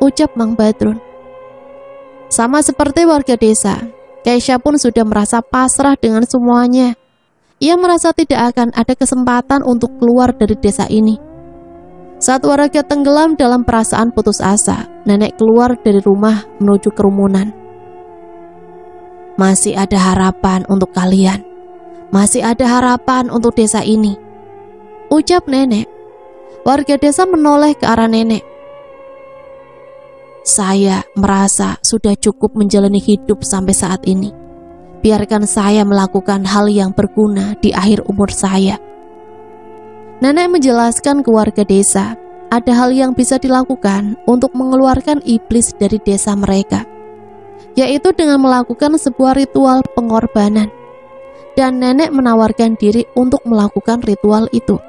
[SPEAKER 1] ucap Mang Badrun. Sama seperti warga desa, Keisha pun sudah merasa pasrah dengan semuanya. Ia merasa tidak akan ada kesempatan untuk keluar dari desa ini. Saat warga tenggelam dalam perasaan putus asa, nenek keluar dari rumah menuju kerumunan. Masih ada harapan untuk kalian. Masih ada harapan untuk desa ini, ucap nenek. Warga desa menoleh ke arah nenek. Saya merasa sudah cukup menjalani hidup sampai saat ini. Biarkan saya melakukan hal yang berguna di akhir umur saya. Nenek menjelaskan ke warga desa, ada hal yang bisa dilakukan untuk mengeluarkan iblis dari desa mereka, yaitu dengan melakukan sebuah ritual pengorbanan. Dan nenek menawarkan diri untuk melakukan ritual itu.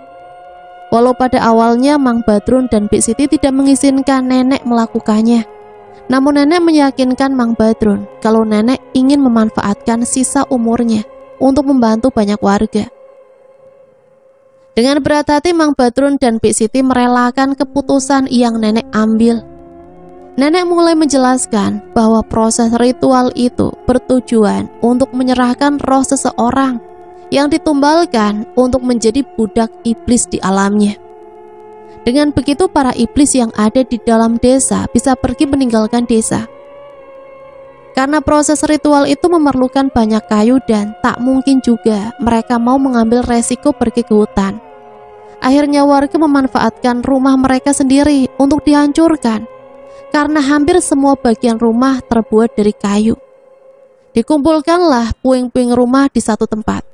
[SPEAKER 1] Walau pada awalnya Mang Badrun dan Bi Siti tidak mengizinkan nenek melakukannya, namun nenek meyakinkan Mang Badrun kalau nenek ingin memanfaatkan sisa umurnya untuk membantu banyak warga. Dengan berat hati Mang Badrun dan Bi Siti merelakan keputusan yang nenek ambil. Nenek mulai menjelaskan bahwa proses ritual itu bertujuan untuk menyerahkan roh seseorang yang ditumbalkan untuk menjadi budak iblis di alamnya. Dengan begitu para iblis yang ada di dalam desa bisa pergi meninggalkan desa. Karena proses ritual itu memerlukan banyak kayu dan tak mungkin juga mereka mau mengambil resiko pergi ke hutan. Akhirnya warga memanfaatkan rumah mereka sendiri untuk dihancurkan. Karena hampir semua bagian rumah terbuat dari kayu. Dikumpulkanlah puing-puing rumah di satu tempat.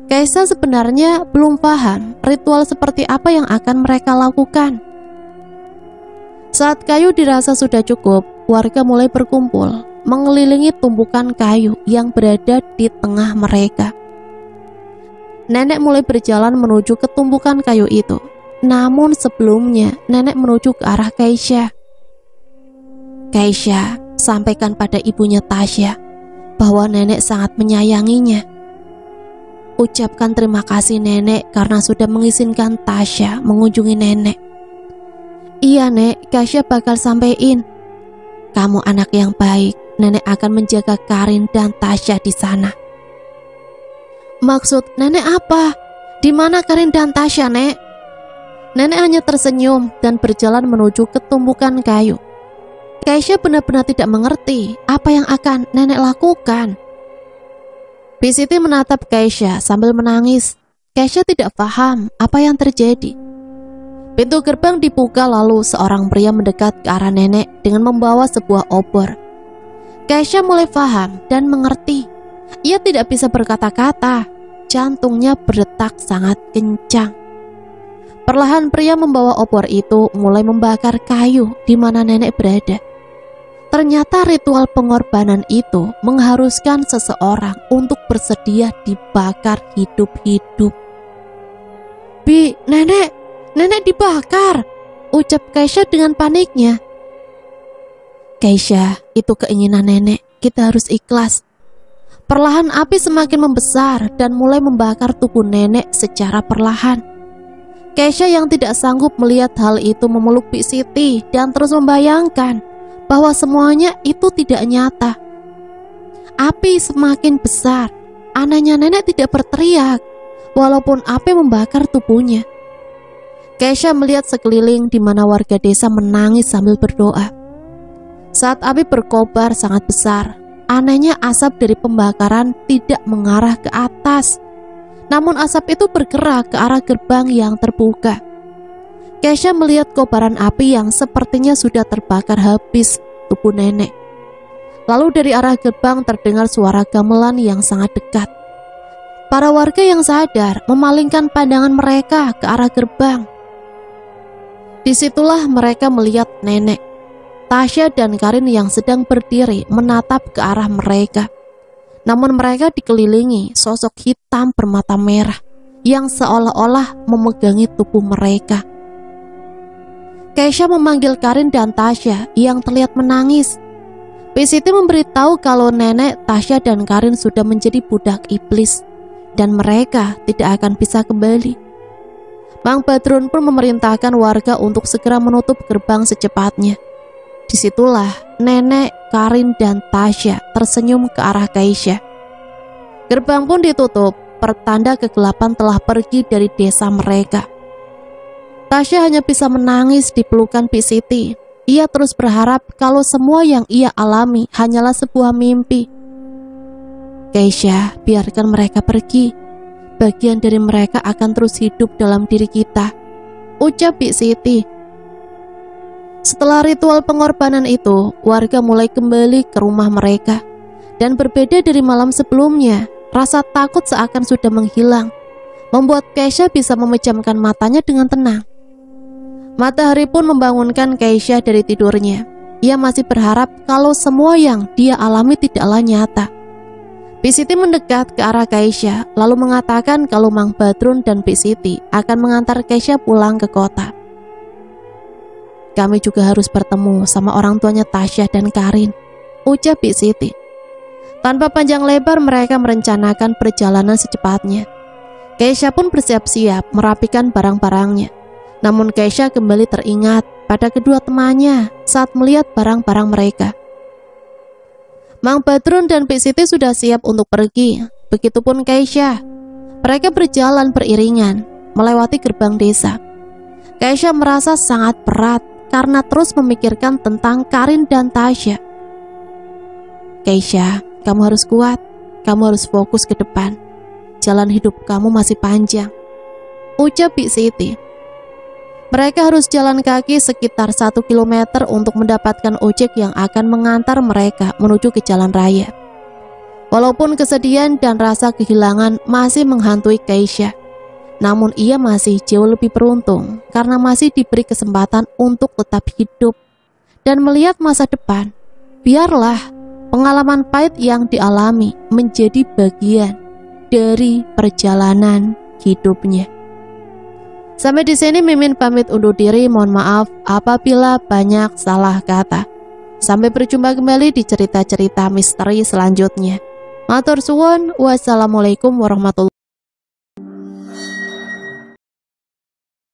[SPEAKER 1] Keisha sebenarnya belum paham ritual seperti apa yang akan mereka lakukan. Saat kayu dirasa sudah cukup, warga mulai berkumpul mengelilingi tumpukan kayu yang berada di tengah mereka. Nenek mulai berjalan menuju ke tumpukan kayu itu. Namun sebelumnya nenek menuju ke arah Keisha. Keisha, sampaikan pada ibunya Tasya bahwa nenek sangat menyayanginya. Ucapkan terima kasih nenek karena sudah mengizinkan Tasya mengunjungi nenek. Iya nek, Tasya bakal sampein. Kamu anak yang baik, nenek akan menjaga Karin dan Tasya di sana. Maksud nenek apa? Di mana Karin dan Tasya, nek? Nenek hanya tersenyum dan berjalan menuju ke tumpukan kayu. Tasya benar-benar tidak mengerti apa yang akan nenek lakukan. Siti menatap Tasya sambil menangis. Tasya tidak paham apa yang terjadi. Pintu gerbang dibuka lalu seorang pria mendekat ke arah nenek dengan membawa sebuah obor. Tasya mulai paham dan mengerti. Ia tidak bisa berkata-kata. Jantungnya berdetak sangat kencang. Perlahan pria membawa obor itu mulai membakar kayu di mana nenek berada. Ternyata ritual pengorbanan itu mengharuskan seseorang untuk bersedia dibakar hidup-hidup. Bi, nenek dibakar, ucap Tasya dengan paniknya. Tasya, itu keinginan nenek, kita harus ikhlas. Perlahan api semakin membesar dan mulai membakar tubuh nenek secara perlahan. Tasya yang tidak sanggup melihat hal itu memeluk Siti dan terus membayangkan bahwa semuanya itu tidak nyata. Api semakin besar. Anehnya nenek tidak berteriak walaupun api membakar tubuhnya. Tasya melihat sekeliling di mana warga desa menangis sambil berdoa. Saat api berkobar sangat besar, anehnya asap dari pembakaran tidak mengarah ke atas, namun asap itu bergerak ke arah gerbang yang terbuka. Tasya melihat kobaran api yang sepertinya sudah terbakar habis tubuh nenek. Lalu dari arah gerbang terdengar suara gamelan yang sangat dekat. Para warga yang sadar memalingkan pandangan mereka ke arah gerbang. Disitulah mereka melihat nenek, Tasya dan Karin yang sedang berdiri menatap ke arah mereka. Namun mereka dikelilingi sosok hitam bermata merah yang seolah-olah memegangi tubuh mereka. Tasya memanggil Karin dan Tasya yang terlihat menangis. Siti memberitahu kalau nenek, Tasya dan Karin sudah menjadi budak iblis dan mereka tidak akan bisa kembali. Mang Badrun pun memerintahkan warga untuk segera menutup gerbang secepatnya. Disitulah nenek, Karin, dan Tasya tersenyum ke arah Tasya. Gerbang pun ditutup, pertanda kegelapan telah pergi dari desa mereka. Tasya hanya bisa menangis di pelukan Siti. Ia terus berharap kalau semua yang ia alami hanyalah sebuah mimpi. Tasya, biarkan mereka pergi. Bagian dari mereka akan terus hidup dalam diri kita, ucap Siti. Setelah ritual pengorbanan itu, warga mulai kembali ke rumah mereka. Dan berbeda dari malam sebelumnya, rasa takut seakan sudah menghilang, membuat Tasya bisa memejamkan matanya dengan tenang. Matahari pun membangunkan Tasya dari tidurnya. Ia masih berharap kalau semua yang dia alami tidaklah nyata. Siti mendekat ke arah Tasya, lalu mengatakan kalau Mang Badrun dan Siti akan mengantar Tasya pulang ke kota. Kami juga harus bertemu sama orang tuanya Tasya dan Karin, ucap Siti. Tanpa panjang lebar mereka merencanakan perjalanan secepatnya. Tasya pun bersiap-siap merapikan barang-barangnya. Namun Tasya kembali teringat pada kedua temannya saat melihat barang-barang mereka. Mang Badrun dan Siti sudah siap untuk pergi, begitupun Tasya. Mereka berjalan beriringan melewati gerbang desa. Tasya merasa sangat berat karena terus memikirkan tentang Karin dan Tasya. Tasya, kamu harus kuat, kamu harus fokus ke depan. Jalan hidup kamu masih panjang, ucap Siti. Mereka harus jalan kaki sekitar 1 kilometer untuk mendapatkan ojek yang akan mengantar mereka menuju ke jalan raya. Walaupun kesedihan dan rasa kehilangan masih menghantui Tasya, namun ia masih jauh lebih beruntung karena masih diberi kesempatan untuk tetap hidup dan melihat masa depan. Biarlah pengalaman pahit yang dialami menjadi bagian dari perjalanan hidupnya. Sampai di sini Mimin pamit undur diri. Mohon maaf apabila banyak salah kata. Sampai berjumpa kembali di cerita-cerita misteri selanjutnya. Matur suwun, wassalamualaikum warahmatullahi